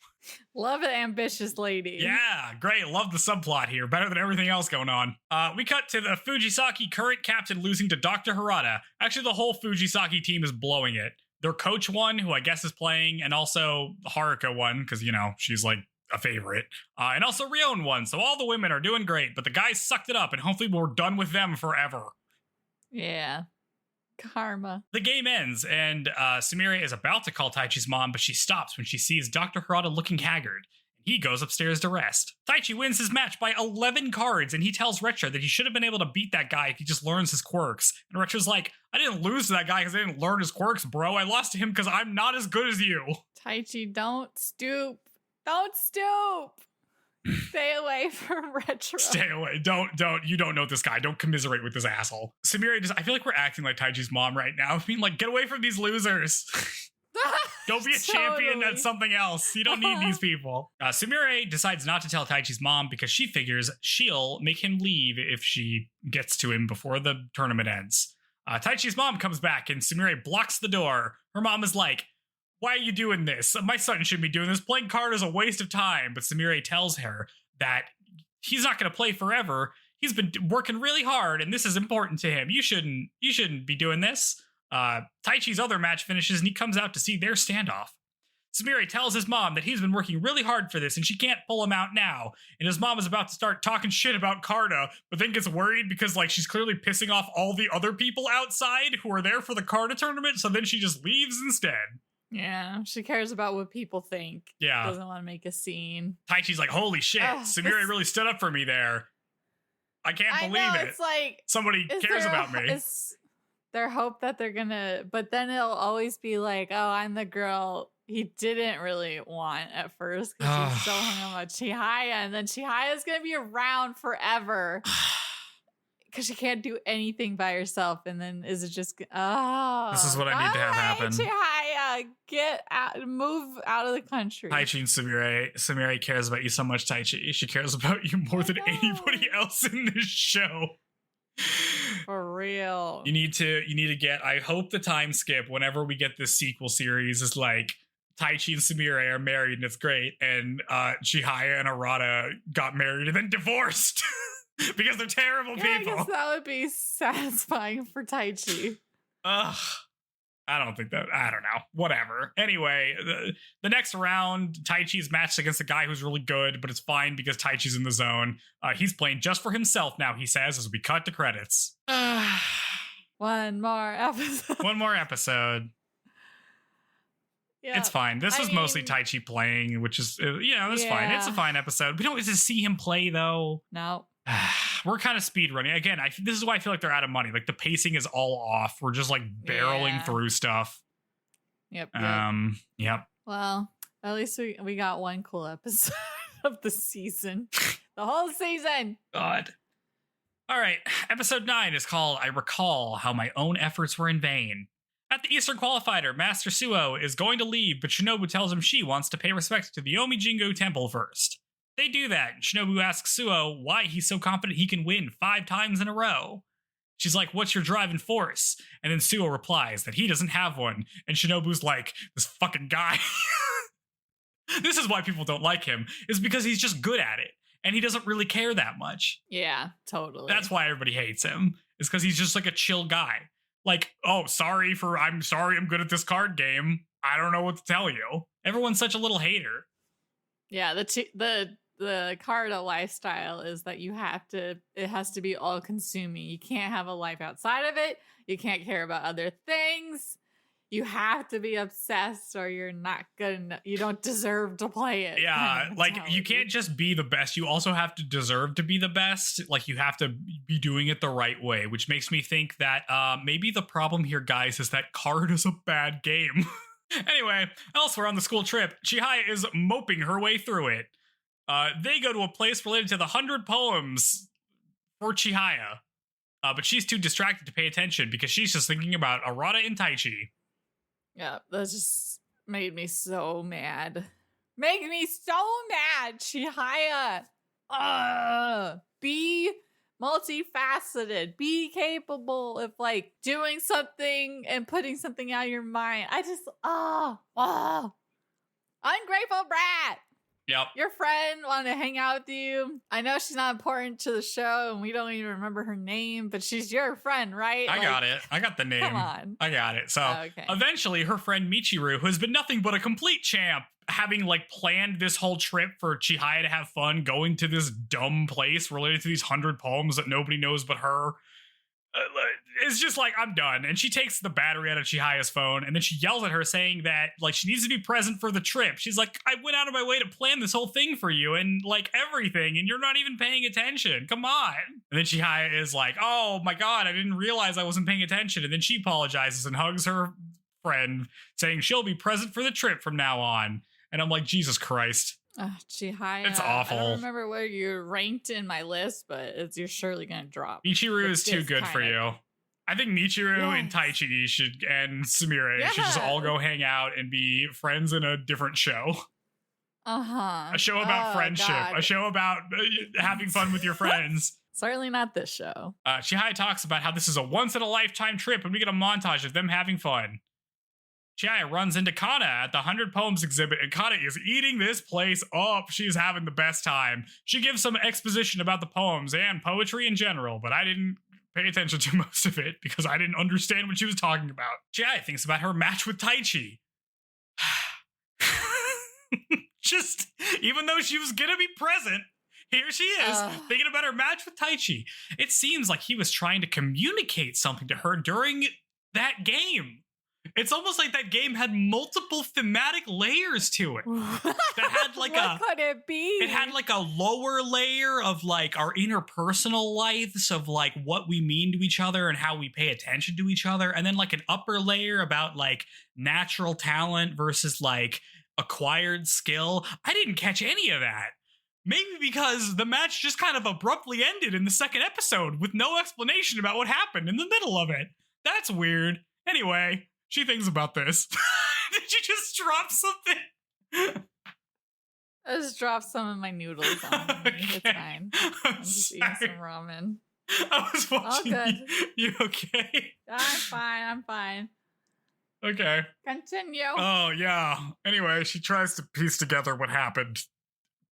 Love an ambitious lady. Yeah, great. Love the subplot here. Better than everything else going on. We cut to the Fujisaki current captain losing to Dr. Harada. Actually, the whole Fujisaki team is blowing it. Their coach won, who I guess is playing, and also Haruka won, because, you know, she's like a favorite. And also Rion won, so all the women are doing great, but the guys sucked it up, and hopefully we're done with them forever. Yeah. Karma. The game ends, and Sumire is about to call Taichi's mom, but she stops when she sees Dr. Harada looking haggard. He goes upstairs to rest. Taichi wins his match by 11 cards, and he tells Retro that he should have been able to beat that guy if he just learns his quirks. And Retro's like, I didn't lose to that guy because I didn't learn his quirks, bro. I lost to him because I'm not as good as you. Taichi, don't stoop. Don't stoop. Stay away from Retro. Stay away. Don't. You don't know this guy. Don't commiserate with this asshole. Sumire I feel like we're acting like Taichi's mom right now. I mean, like, get away from these losers. Go be a champion at something else. You don't need these people. Sumire decides not to tell Taichi's mom because she figures she'll make him leave if she gets to him before the tournament ends. Taichi's mom comes back and Sumire blocks the door. Her mom is like, why are you doing this? My son shouldn't be doing this. Playing card is a waste of time. But Sumire tells her that he's not going to play forever. He's been working really hard and this is important to him. You shouldn't be doing this. Taichi's other match finishes and he comes out to see their standoff. Sumire tells his mom that he's been working really hard for this and she can't pull him out now. And his mom is about to start talking shit about Karta, but then gets worried because like she's clearly pissing off all the other people outside who are there for the Karta tournament. So then she just leaves instead. Yeah, she cares about what people think. Yeah. Doesn't want to make a scene. Taichi's like, holy shit, Sumire really stood up for me there. I can't believe it. It's like, somebody cares about me. Is their hope that they're gonna, but then it'll always be like, oh, I'm the girl he didn't really want at first because he's so hung on Chihaya, and then Chihaya's gonna be around forever because she can't do anything by herself. And then is it just, this is what I need to have happen. Chihaya, get out, move out of the country. Taichi and Sumire cares about you so much, Taichi. She cares about you more than anybody else in this show. For real. You need to get, I hope the time skip whenever we get this sequel series is like Taichi and Sumire are married and it's great, and Chihaya and Arata got married and then divorced because they're terrible people. I guess that would be satisfying for Taichi. Ugh. I don't know. Whatever. Anyway, the next round, Taichi's matched against a guy who's really good, but it's fine because Taichi's in the zone. He's playing just for himself now, he says, as we cut to credits. One more episode. One more episode. Yeah, it's fine. This was mostly Taichi playing, which is, it's fine. It's a fine episode. We don't get to see him play, though. No. We're kind of speed running. Again, this is why I feel like they're out of money. Like, the pacing is all off. We're just, like, barreling through stuff. Yep. Yep. Well, at least we got one cool episode of the season. The whole season. God. All right. Episode 9 is called I Recall How My Own Efforts Were in Vain. At the Eastern Qualifier, Master Suo is going to leave, but Shinobu tells him she wants to pay respect to the Yomi Jingu Temple first. They do that. Shinobu asks Suo why he's so confident he can win 5 times in a row. She's like, what's your driving force? And then Suo replies that he doesn't have one. And Shinobu's like, this fucking guy. This is why people don't like him, is because he's just good at it. And he doesn't really care that much. Yeah, totally. That's why everybody hates him, is because he's just like a chill guy. Like, oh, I'm sorry I'm good at this card game. I don't know what to tell you. Everyone's such a little hater. Yeah, the Carta lifestyle is that it has to be all consuming. You can't have a life outside of it. You can't care about other things. You have to be obsessed or you're not good enough. You don't deserve to play it. Yeah, like you can't just be the best. You also have to deserve to be the best. Like you have to be doing it the right way, which makes me think that maybe the problem here, guys, is that card is a bad game. Anyway, elsewhere on the school trip, Chihaya is moping her way through it. They go to a place related to the 100 poems for Chihaya. But she's too distracted to pay attention because she's just thinking about Arata and Taichi. Yeah, that just made me so mad. Make me so mad, Chihaya. Be multifaceted. Be capable of like doing something and putting something out of your mind. I just, ungrateful brat. Yep. Your friend wanted to hang out with you. I know she's not important to the show and we don't even remember her name, but she's your friend, right? I got it. I got the name. Come on. I got it. So okay. Eventually her friend Michiru, who has been nothing but a complete champ, having like planned this whole trip for Chihaya to have fun, going to this dumb place related to these 100 poems that nobody knows but her, it's just like, I'm done. And she takes the battery out of Chihaya's phone and then she yells at her saying that like she needs to be present for the trip. She's like, I went out of my way to plan this whole thing for you and like everything, and you're not even paying attention. Come on. And then Chihaya is like, oh my God, I didn't realize I wasn't paying attention. And then she apologizes and hugs her friend, saying she'll be present for the trip from now on. And I'm like, Jesus Christ. Chihaya. It's awful. I don't remember where you're ranked in my list, but you're surely going to drop. Michiru is too good for you. I think Michiru and Taichi and Sumire should just all go hang out and be friends in a different show. A show about friendship. God. A show about having fun with your friends. Certainly not this show. Chihaya talks about how this is a once-in-a-lifetime trip and we get a montage of them having fun. Chihaya runs into Kana at the 100 Poems exhibit, and Kana is eating this place up. She's having the best time. She gives some exposition about the poems and poetry in general, but I didn't pay attention to most of it because I didn't understand what she was talking about. Chihaya thinks about her match with Taichi. Just, even though she was gonna be present, here she is, thinking about her match with Taichi. It seems like he was trying to communicate something to her during that game. It's almost like that game had multiple thematic layers to it. That had like what could it be? It had like a lower layer of like our interpersonal lives of like what we mean to each other and how we pay attention to each other. And then like an upper layer about like natural talent versus like acquired skill. I didn't catch any of that. Maybe because the match just kind of abruptly ended in the second episode with no explanation about what happened in the middle of it. That's weird. Anyway, she thinks about this. Did you just drop something? I just dropped some of my noodles on me. Okay. It's fine. I'm just eating some ramen. I was watching. All good. You okay? I'm fine. Okay. Continue. Oh, yeah. Anyway, she tries to piece together what happened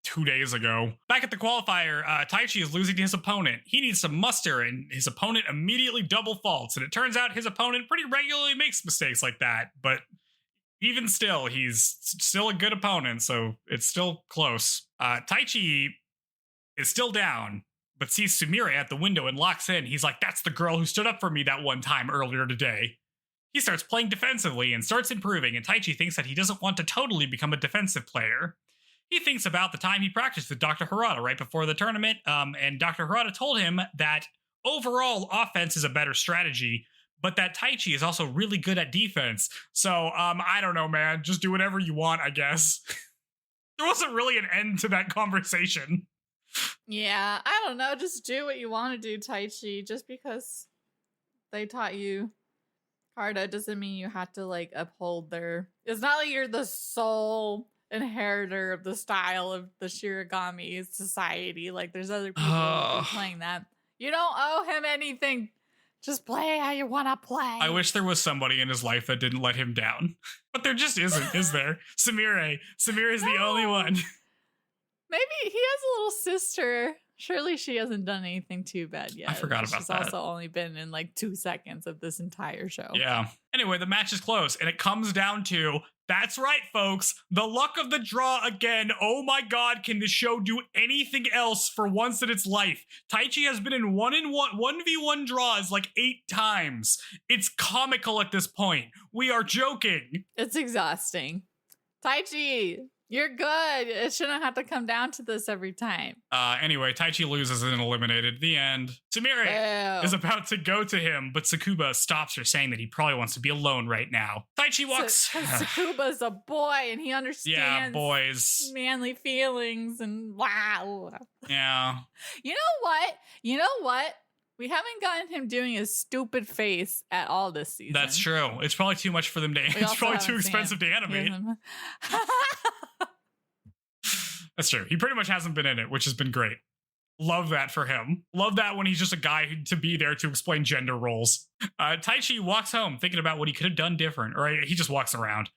2 days ago. Back at the qualifier, Taichi is losing to his opponent. He needs some muster, and his opponent immediately double faults. And it turns out his opponent pretty regularly makes mistakes like that. But even still, he's still a good opponent, so it's still close. Taichi is still down, but sees Sumire at the window and locks in. He's like, that's the girl who stood up for me that one time earlier today. He starts playing defensively and starts improving, and Taichi thinks that he doesn't want to totally become a defensive player. He thinks about the time he practiced with Dr. Harada right before the tournament, and Dr. Harada told him that overall offense is a better strategy, but that Taichi is also really good at defense. So, I don't know, man. Just do whatever you want, I guess. There wasn't really an end to that conversation. Yeah, I don't know. Just do what you want to do, Taichi. Just because they taught you Harada doesn't mean you have to, like, uphold their... It's not like you're the sole inheritor of the style of the Shirogami society. Like, there's other people who are playing that. You don't owe him anything, Just play how you want to play. I wish there was somebody in his life that didn't let him down. But there just isn't, is there? Samire is the only one. Maybe he has a little sister. Surely she hasn't done anything too bad yet. I forgot about that. She's also only been in like 2 seconds of this entire show. Yeah. Anyway, the match is close, and it comes down to, that's right, folks, the luck of the draw again. Oh my god, can this show do anything else for once in its life? Taichi has been in 1v1 draws like 8 times. It's comical at this point. We are joking. It's exhausting. Taichi, you're good. It shouldn't have to come down to this every time. Anyway, Taichi loses and eliminated. The end. Samire is about to go to him, but Sakuba stops her, saying that he probably wants to be alone right now. Taichi walks. Sakuba's a boy, and he understands boys. manly feelings, and wow. Yeah. You know what? We haven't gotten him doing his stupid face at all this season. That's true. It's probably too much for them to. It's probably too expensive to animate. That's true. He pretty much hasn't been in it, which has been great. Love that for him. Love that when he's just a guy to be there to explain gender roles. Taichi walks home thinking about what he could have done different, or he just walks around.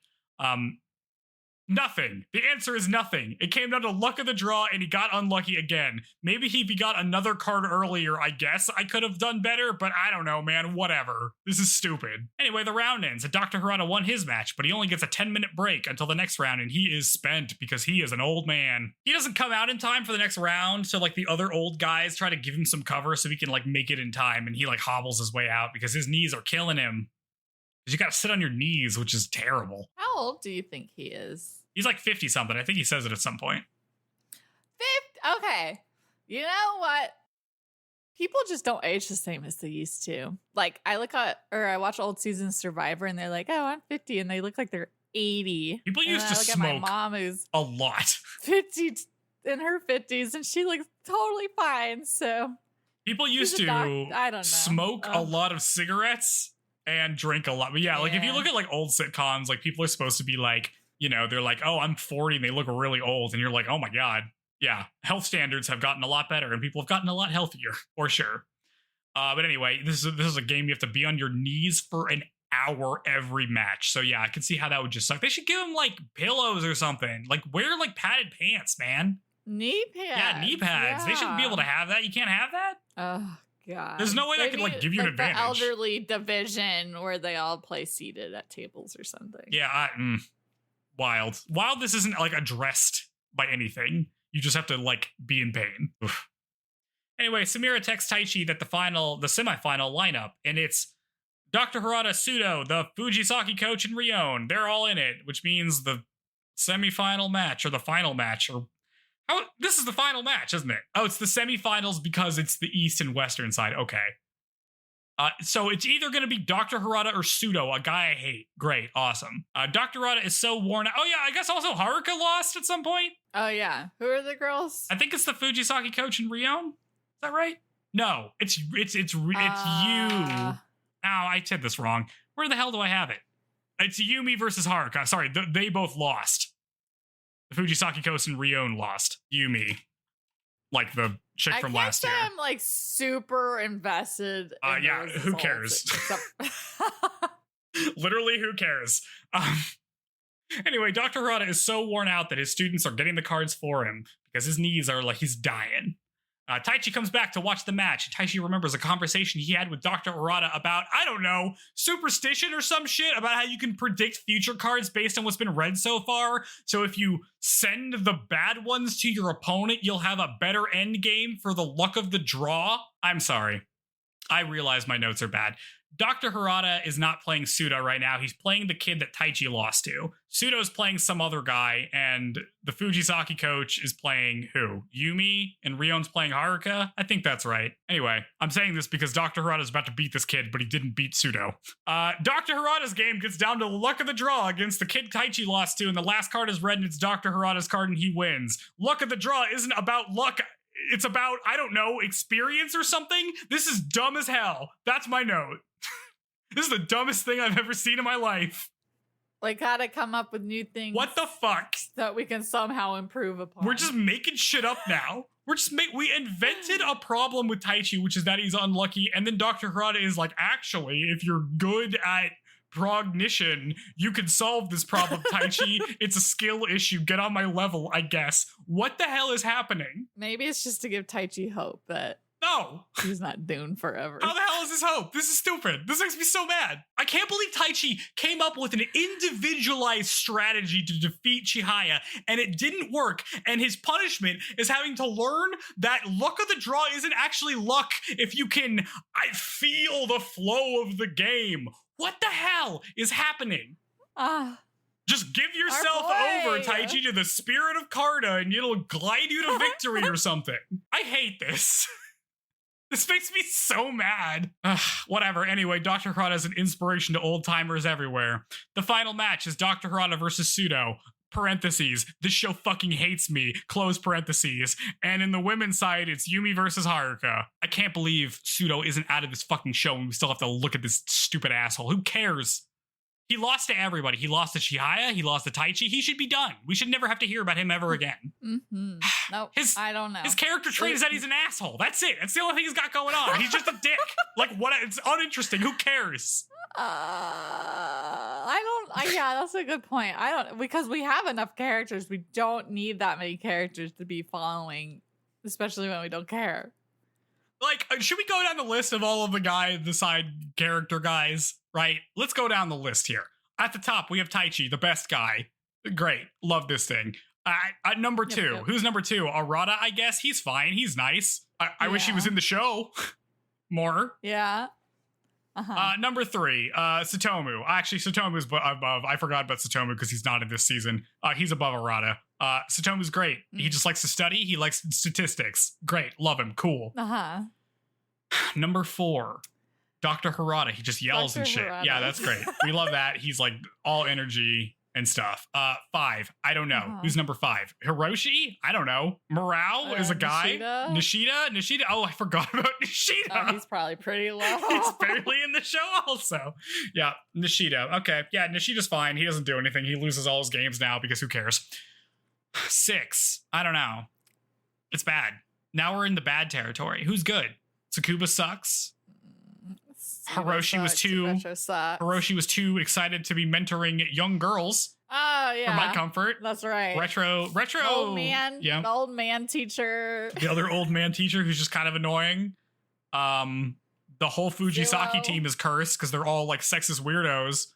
Nothing. The answer is nothing. It came down to luck of the draw, and he got unlucky again. Maybe if he got another card earlier, I guess I could have done better, but I don't know, man. Whatever. This is stupid. Anyway, the round ends, and Dr. Harada won his match, but he only gets a 10-minute break until the next round, and he is spent because he is an old man. He doesn't come out in time for the next round, so like the other old guys try to give him some cover so he can like make it in time, and he like hobbles his way out because his knees are killing him. Because you gotta sit on your knees, which is terrible. How old do you think he is? He's like 50 something. I think he says it at some point. 50? Okay. You know what? People just don't age the same as they used to. Like, I watch old seasons Survivor, and they're like, oh, I'm 50, and they look like they're 80. People used to smoke at my mom, who's a lot. 50 in her 50s, and she looks totally fine. So people used to I don't know. Smoke a lot of cigarettes and drink a lot. But yeah, like if you look at like old sitcoms, like people are supposed to be like, you know, they're like, oh, I'm 40 and they look really old. And you're like, oh my God. Yeah. Health standards have gotten a lot better and people have gotten a lot healthier, for sure. But anyway, this is a game you have to be on your knees for an hour every match. So yeah, I can see how that would just suck. They should give him like pillows or something. Like wear like padded pants, man. Knee pads. Yeah, knee pads. Yeah. They shouldn't be able to have that. You can't have that? Oh, God. There's no way that could like give you an advantage. The elderly division where they all play seated at tables or something. Yeah, wild. Wild this isn't like addressed by anything. You just have to like be in pain. Oof. Anyway, Samira texts Taichi that the semifinal lineup, and it's Dr. Harada Sudo, the Fujisaki coach, and Rion. They're all in it, which means the semifinal match or the final match or this is the final match, isn't it? Oh, it's the semifinals because it's the East and Western side. Okay. So it's either going to be Dr. Harada or Sudo, a guy I hate. Great. Awesome. Dr. Harada is so worn out. Oh, yeah. I guess also Haruka lost at some point. Oh, yeah. Who are the girls? I think it's the Fujisaki coach and Rion. Is that right? No, it's you. Oh, I said this wrong. Where the hell do I have it? It's Yumi versus Haruka. Sorry, they both lost. The Fujisaki coach and Rion lost. Yumi. Like the chick from last year. I'm like super invested. Yeah, who cares? Literally, who cares? Anyway, Dr. Harada is so worn out that his students are getting the cards for him because his knees are like he's dying. Taichi comes back to watch the match. Taichi remembers a conversation he had with Dr. Arata about, I don't know, superstition or some shit about how you can predict future cards based on what's been read so far. So if you send the bad ones to your opponent, you'll have a better end game for the luck of the draw. I'm sorry. I realize my notes are bad. Dr. Harada is not playing Suda right now. He's playing the kid that Taichi lost to. Sudo's playing some other guy, and the Fujisaki coach is playing who? Yumi, and Rion's playing Haruka? I think that's right. Anyway, I'm saying this because Dr. Harada is about to beat this kid, but he didn't beat Sudo. Dr. Harada's game gets down to the luck of the draw against the kid Taichi lost to, and the last card is red, and it's Dr. Harada's card, and he wins. Luck of the draw isn't about luck. It's about, I don't know, experience or something? This is dumb as hell. That's my note. This is the dumbest thing I've ever seen in my life. Like how to come up with new things. What the fuck? That we can somehow improve upon. We're just making shit up now. We invented a problem with Taichi, which is that he's unlucky. And then Dr. Harada is like, actually, if you're good at prognition, you can solve this problem, Taichi. It's a skill issue. Get on my level, I guess. What the hell is happening? Maybe it's just to give Taichi hope that no, he's not doomed forever. How the hell is this hope? This is stupid. This makes me so mad. I can't believe Taichi came up with an individualized strategy to defeat Chihaya, and it didn't work. And his punishment is having to learn that luck of the draw isn't actually luck if you can feel the flow of the game. What the hell is happening? Just give yourself over, Taichi, to the spirit of Karta, and it'll glide you to victory or something. I hate this. This makes me so mad. Whatever. Anyway, Dr. Harada is an inspiration to old timers everywhere. The final match is Dr. Harada versus Pseudo. Parentheses. This show fucking hates me. Close parentheses. And in the women's side, it's Yumi versus Haruka. I can't believe Pseudo isn't out of this fucking show and we still have to look at this stupid asshole. Who cares? He lost to everybody. He lost to Chihaya. He lost to Taichi. He should be done. We should never have to hear about him ever again. Mm-hmm. Nope, I don't know. His character trait is that he's an asshole. That's it. That's the only thing he's got going on. He's just a dick. Like, what? It's uninteresting. Who cares? Yeah, that's a good point. Because we have enough characters. We don't need that many characters to be following, especially when we don't care. Like, should we go down the list of all of the side character guys, right? Let's go down the list here. At the top, we have Taichi, the best guy. Great. Love this thing. At number two, yep. Who's number two? Arata, I guess. He's fine. He's nice. I wish he was in the show more. Yeah. Number three, Satomu. Actually, Satomu's above. I forgot about Satomu because he's not in this season. He's above Arata. Satomu's great. He just likes to study. He likes statistics. Great. Love him. Cool. Number four, Dr. Harada. He just yells and shit. Yeah, that's great. We love that. He's like all energy and stuff. Five, I don't know. Who's number five? Hiroshi? I don't know. Morale is a guy. Nishida? Oh, I forgot about Nishida. Oh, he's probably pretty low. He's barely in the show also. Yeah, Nishida. Okay, yeah, Nishida's fine. He doesn't do anything. He loses all his games now because who cares? Six, I don't know. It's bad. Now we're in the bad territory. Who's good? Tsukuba sucks. Hiroshi was too excited to be mentoring young girls. Oh yeah, for my comfort. That's right. Retro. Old man. Yeah. The old man teacher. The other old man teacher who's just kind of annoying. The whole Fujisaki team is cursed because they're all like sexist weirdos.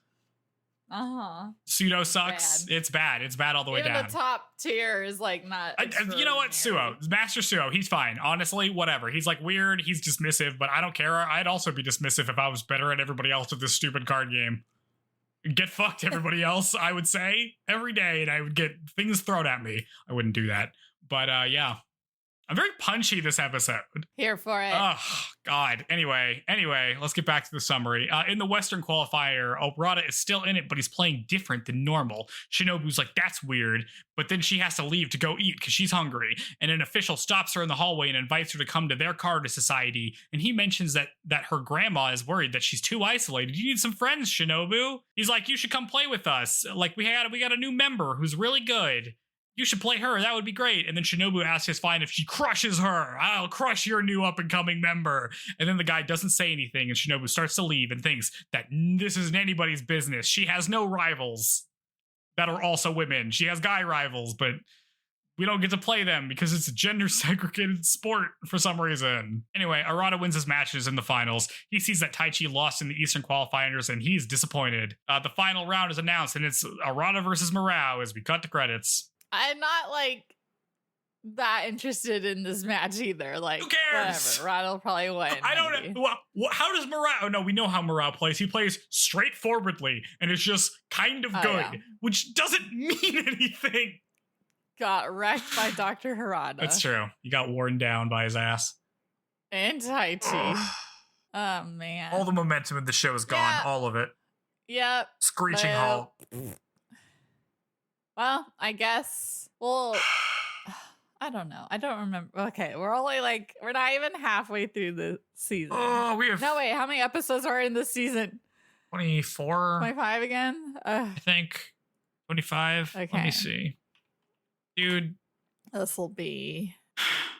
Pseudo sucks. Bad. It's bad. It's bad all the way down. The top tier is like not. You know what? Suo. Master Suo. He's fine. Honestly, whatever. He's like weird. He's dismissive, but I don't care. I'd also be dismissive if I was better at everybody else with this stupid card game. Get fucked, everybody else, I would say, every day, and I would get things thrown at me. I wouldn't do that. But yeah. I'm very punchy this episode. Here for it. Oh, God. Anyway, let's get back to the summary. In the Western qualifier, Arata is still in it, but he's playing different than normal. Shinobu's like, that's weird. But then she has to leave to go eat because she's hungry. And an official stops her in the hallway and invites her to come to their Karta society. And he mentions that her grandma is worried that she's too isolated. You need some friends, Shinobu. He's like, you should come play with us. Like, we got a new member who's really good. You should play her. That would be great. And then Shinobu asks us fine if she crushes her. I'll crush your new up-and-coming member. And then the guy doesn't say anything, and Shinobu starts to leave and thinks that this isn't anybody's business. She has no rivals that are also women. She has guy rivals, but we don't get to play them because it's a gender-segregated sport for some reason. Anyway, Arata wins his matches in the finals. He sees that Taichi lost in the Eastern qualifiers, and he's disappointed. The final round is announced, and it's Arata versus Morao as we cut the credits. I'm not like that interested in this match either. Like, who cares? Whatever. Rod will probably win. I don't know. How does Morao? Oh, no, we know how Morao plays. He plays straightforwardly, and it's just kind of good, which doesn't mean anything. Got wrecked by Dr. Harada. That's true. He got worn down by his ass. And Taichi. Oh, man. All the momentum in the show is gone. Yeah. All of it. Yep. Screeching halt. Well, I guess. Well, I don't know. I don't remember. Okay, we're not even halfway through the season. Oh, we have. No, wait. How many episodes are in this season? 24. 25 again? I think 25. Okay. Let me see. Dude. This will be.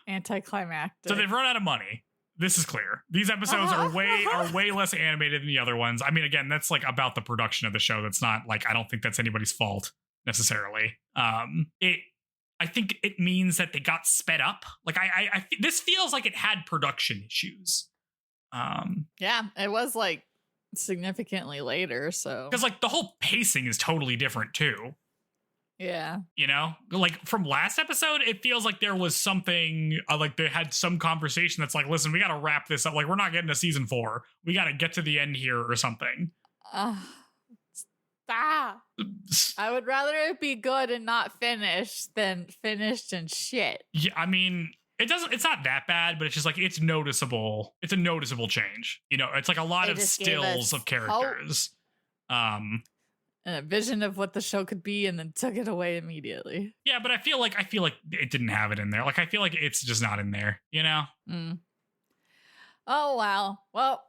anticlimactic. So they've run out of money. This is clear. These episodes are way less animated than the other ones. I mean, again, that's like about the production of the show. That's not like, I don't think that's anybody's fault necessarily. I think it means that they got sped up. Like this feels like it had production issues. Yeah, it was like significantly later. So because like the whole pacing is totally different too. Yeah. You know, like from last episode, it feels like there was something like they had some conversation that's like, listen, we got to wrap this up. Like, we're not getting to season 4. We got to get to the end here or something. Stop. I would rather it be good and not finished than finished and shit. Yeah, I mean, it's not that bad, but it's just like, it's noticeable. It's a noticeable change. You know, it's like a lot of stills of characters. And a vision of what the show could be, and then took it away immediately. Yeah, but I feel like it didn't have it in there. Like, I feel like it's just not in there, you know? Oh, wow. Well,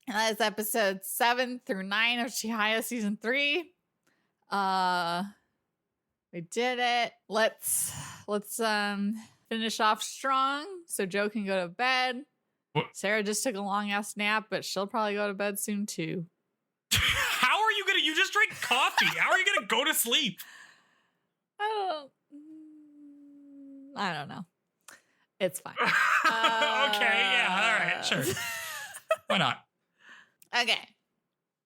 that is episodes 7 through 9 of Chihaya season 3. We did it. Let's finish off strong so Joe can go to bed. What? Sarah just took a long ass nap, but she'll probably go to bed soon too. How are you you just drink coffee? How are you gonna go to sleep? I don't know. It's fine. Okay, yeah, all right, sure. Why not? Okay.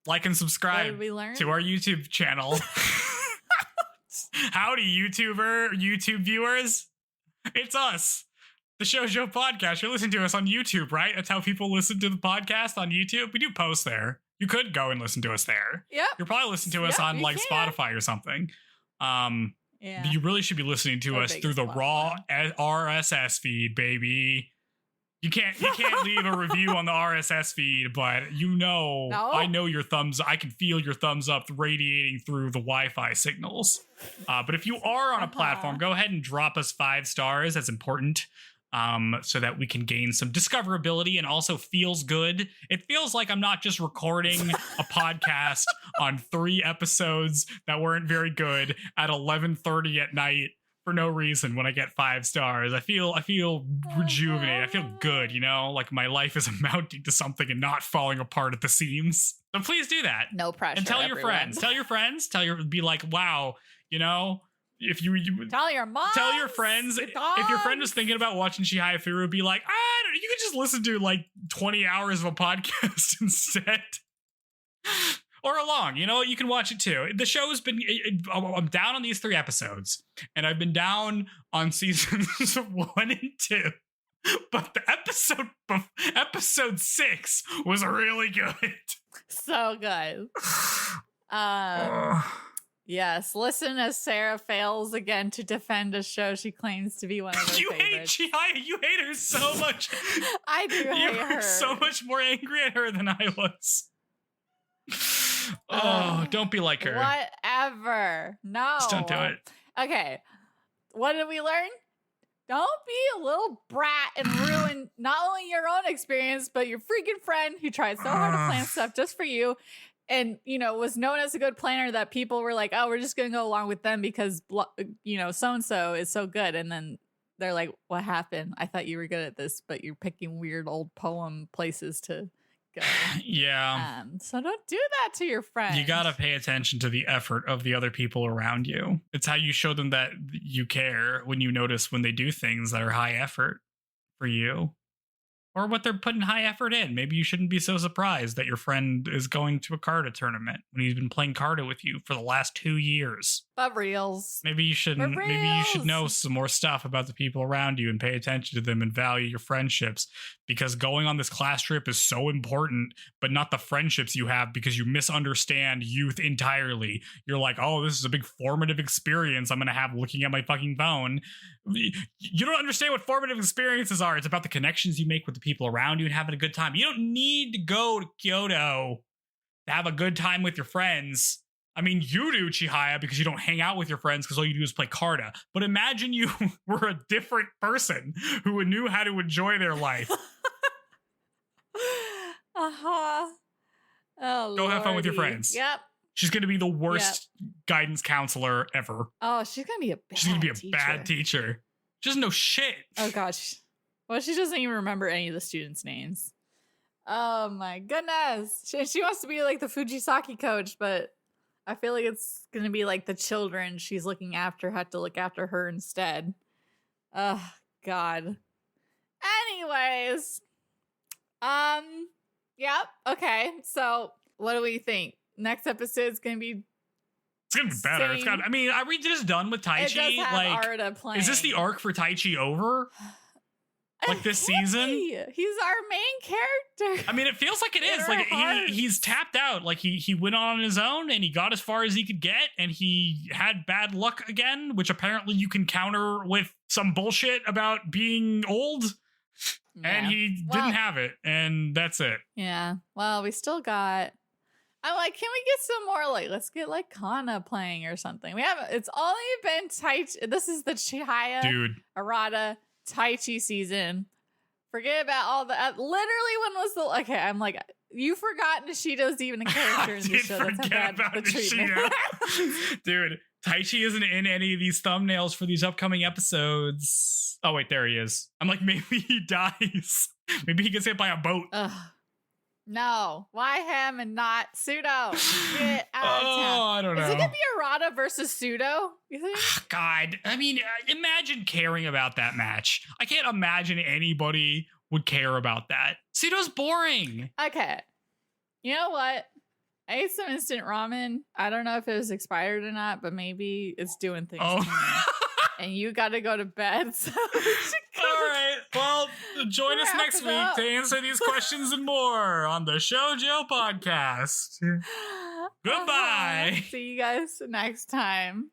Like and subscribe What did we learn? to our YouTube channel. Howdy, YouTube viewers. It's us, the Show Podcast. You're listening to us on YouTube, right? That's how people listen to the podcast on YouTube. We do post there. You could go and listen to us there. Yep. You're probably listening to us on like Spotify or something. Yeah. You really should be listening to us through the raw RSS feed, baby. You can't leave a review on the RSS feed, but no. I know your thumbs. I can feel your thumbs up radiating through the Wi-Fi signals. But if you are on a platform, go ahead and drop us 5 stars. That's important. So that we can gain some discoverability and also feels good. It feels like I'm not just recording a podcast on 3 episodes that weren't very good at 11:30 at night for no reason when I get 5 stars. I feel rejuvenated. I feel good, you know, like my life is amounting to something and not falling apart at the seams. So please do that. No pressure. And tell your friends. Be like, wow, you know, if you tell your mom, tell your friends. If your friend was thinking about watching Chihayafuru, be like, you could just listen to like 20 hours of a podcast instead. Or along, you know, you can watch it too. The show's been, I'm down on these 3 episodes, and I've been down on seasons 1 and 2. But the episode 6 was really good. So good. Yes, listen as Sarah fails again to defend a show she claims to be one of her favorites. You hate her so much. I do hate her. You were so much more angry at her than I was. Don't be like her. Whatever. No. Just don't do it. Okay. What did we learn? Don't be a little brat and ruin not only your own experience, but your freaking friend who tried so hard to plan stuff just for you. And, you know, was known as a good planner that people were like, oh, we're just going to go along with them because, you know, so-and-so is so good. And then they're like, what happened? I thought you were good at this, but you're picking weird old poem places to go. Yeah. So don't do that to your friends. You got to pay attention to the effort of the other people around you. It's how you show them that you care when you notice when they do things that are high effort for you. Or what they're putting high effort in. Maybe you shouldn't be so surprised that your friend is going to a Karta tournament when he's been playing Karta with you for the last 2 years. But reals. Maybe you shouldn't. Maybe you should know some more stuff about the people around you and pay attention to them and value your friendships, because going on this class trip is so important, but not the friendships you have, because you misunderstand youth entirely. You're like, oh, this is a big formative experience I'm going to have looking at my fucking phone. You don't understand what formative experiences are. It's about the connections you make with the people around you and having a good time. You don't need to go to Kyoto to have a good time with your friends. I mean, you do, Chihaya, because you don't hang out with your friends because all you do is play Karta. But imagine you were a different person who knew how to enjoy their life. Oh, go have fun with your friends. Yep. She's going to be the worst guidance counselor ever. Oh, she's going to be a bad teacher. Bad teacher. She doesn't know shit. Oh gosh. Well, she doesn't even remember any of the students' names. Oh my goodness. She wants to be like the Fujisaki coach, but I feel like it's going to be like the children she's looking after have to look after her instead. Oh God. Anyways. Yep. Okay. So what do we think? Next episode is going to be It's gonna be better. It's got. I mean, are we just done with Taichi? It does have like, Arata playing. is this the arc for Taichi over? Like this season? He's our main character. I mean, it feels like it is. Like he's tapped out. Like he went on his own and he got as far as he could get, and he had bad luck again, which apparently you can counter with some bullshit about being old. Yeah. And he didn't have it, and that's it. Yeah. Well, we still got. I'm like, can we get some more? Like, let's get like Kana playing or something. We haven't. It's only been Taichi. This is the Chihaya Arata Taichi season. Forget about all the. Literally, when was the? Okay, I'm like, you've forgotten Nishido's even a character in the show. That's how bad the treatment. Dude, Taichi isn't in any of these thumbnails for these upcoming episodes. Oh wait, there he is. I'm like, maybe he dies. Maybe he gets hit by a boat. Ugh. No, why him and not Pseudo? Get out of town. I don't know. Is it gonna be Arata versus Pseudo? You think? God, I mean, imagine caring about that match. I can't imagine anybody would care about that. Pseudo's boring. Okay, you know what? I ate some instant ramen. I don't know if it was expired or not, but maybe it's doing things to me. And you got to go to bed. So all right. Well, join us next week to answer these questions and more on the Shoujo Podcast. Goodbye. See you guys next time.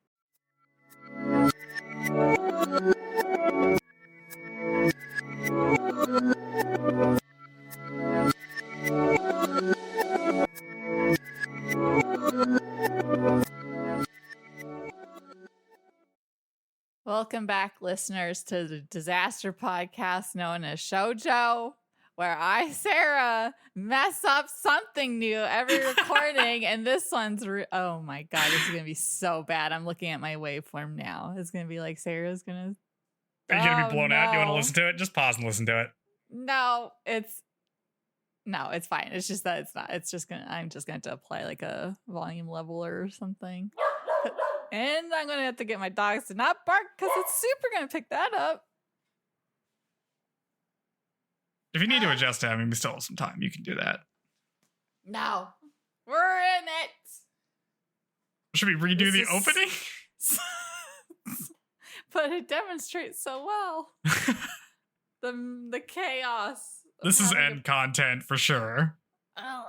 Welcome back, listeners, to the disaster podcast known as Shoujo, where I, Sarah, mess up something new every recording, and this one's oh my god, this is gonna be so bad. I'm looking at my waveform now. It's gonna be like Sarah's gonna. Are you gonna be blown out? You want to listen to it? Just pause and listen to it. No, it's fine. It's just that it's not. It's just I'm just gonna have to apply like a volume leveler or something. And I'm going to have to get my dogs to not bark because it's super going to pick that up. If you need to adjust it, I mean, we still have some time. You can do that. No. We're in it. Should we redo the opening? But it demonstrates so well. the chaos. This is end content for sure. Oh.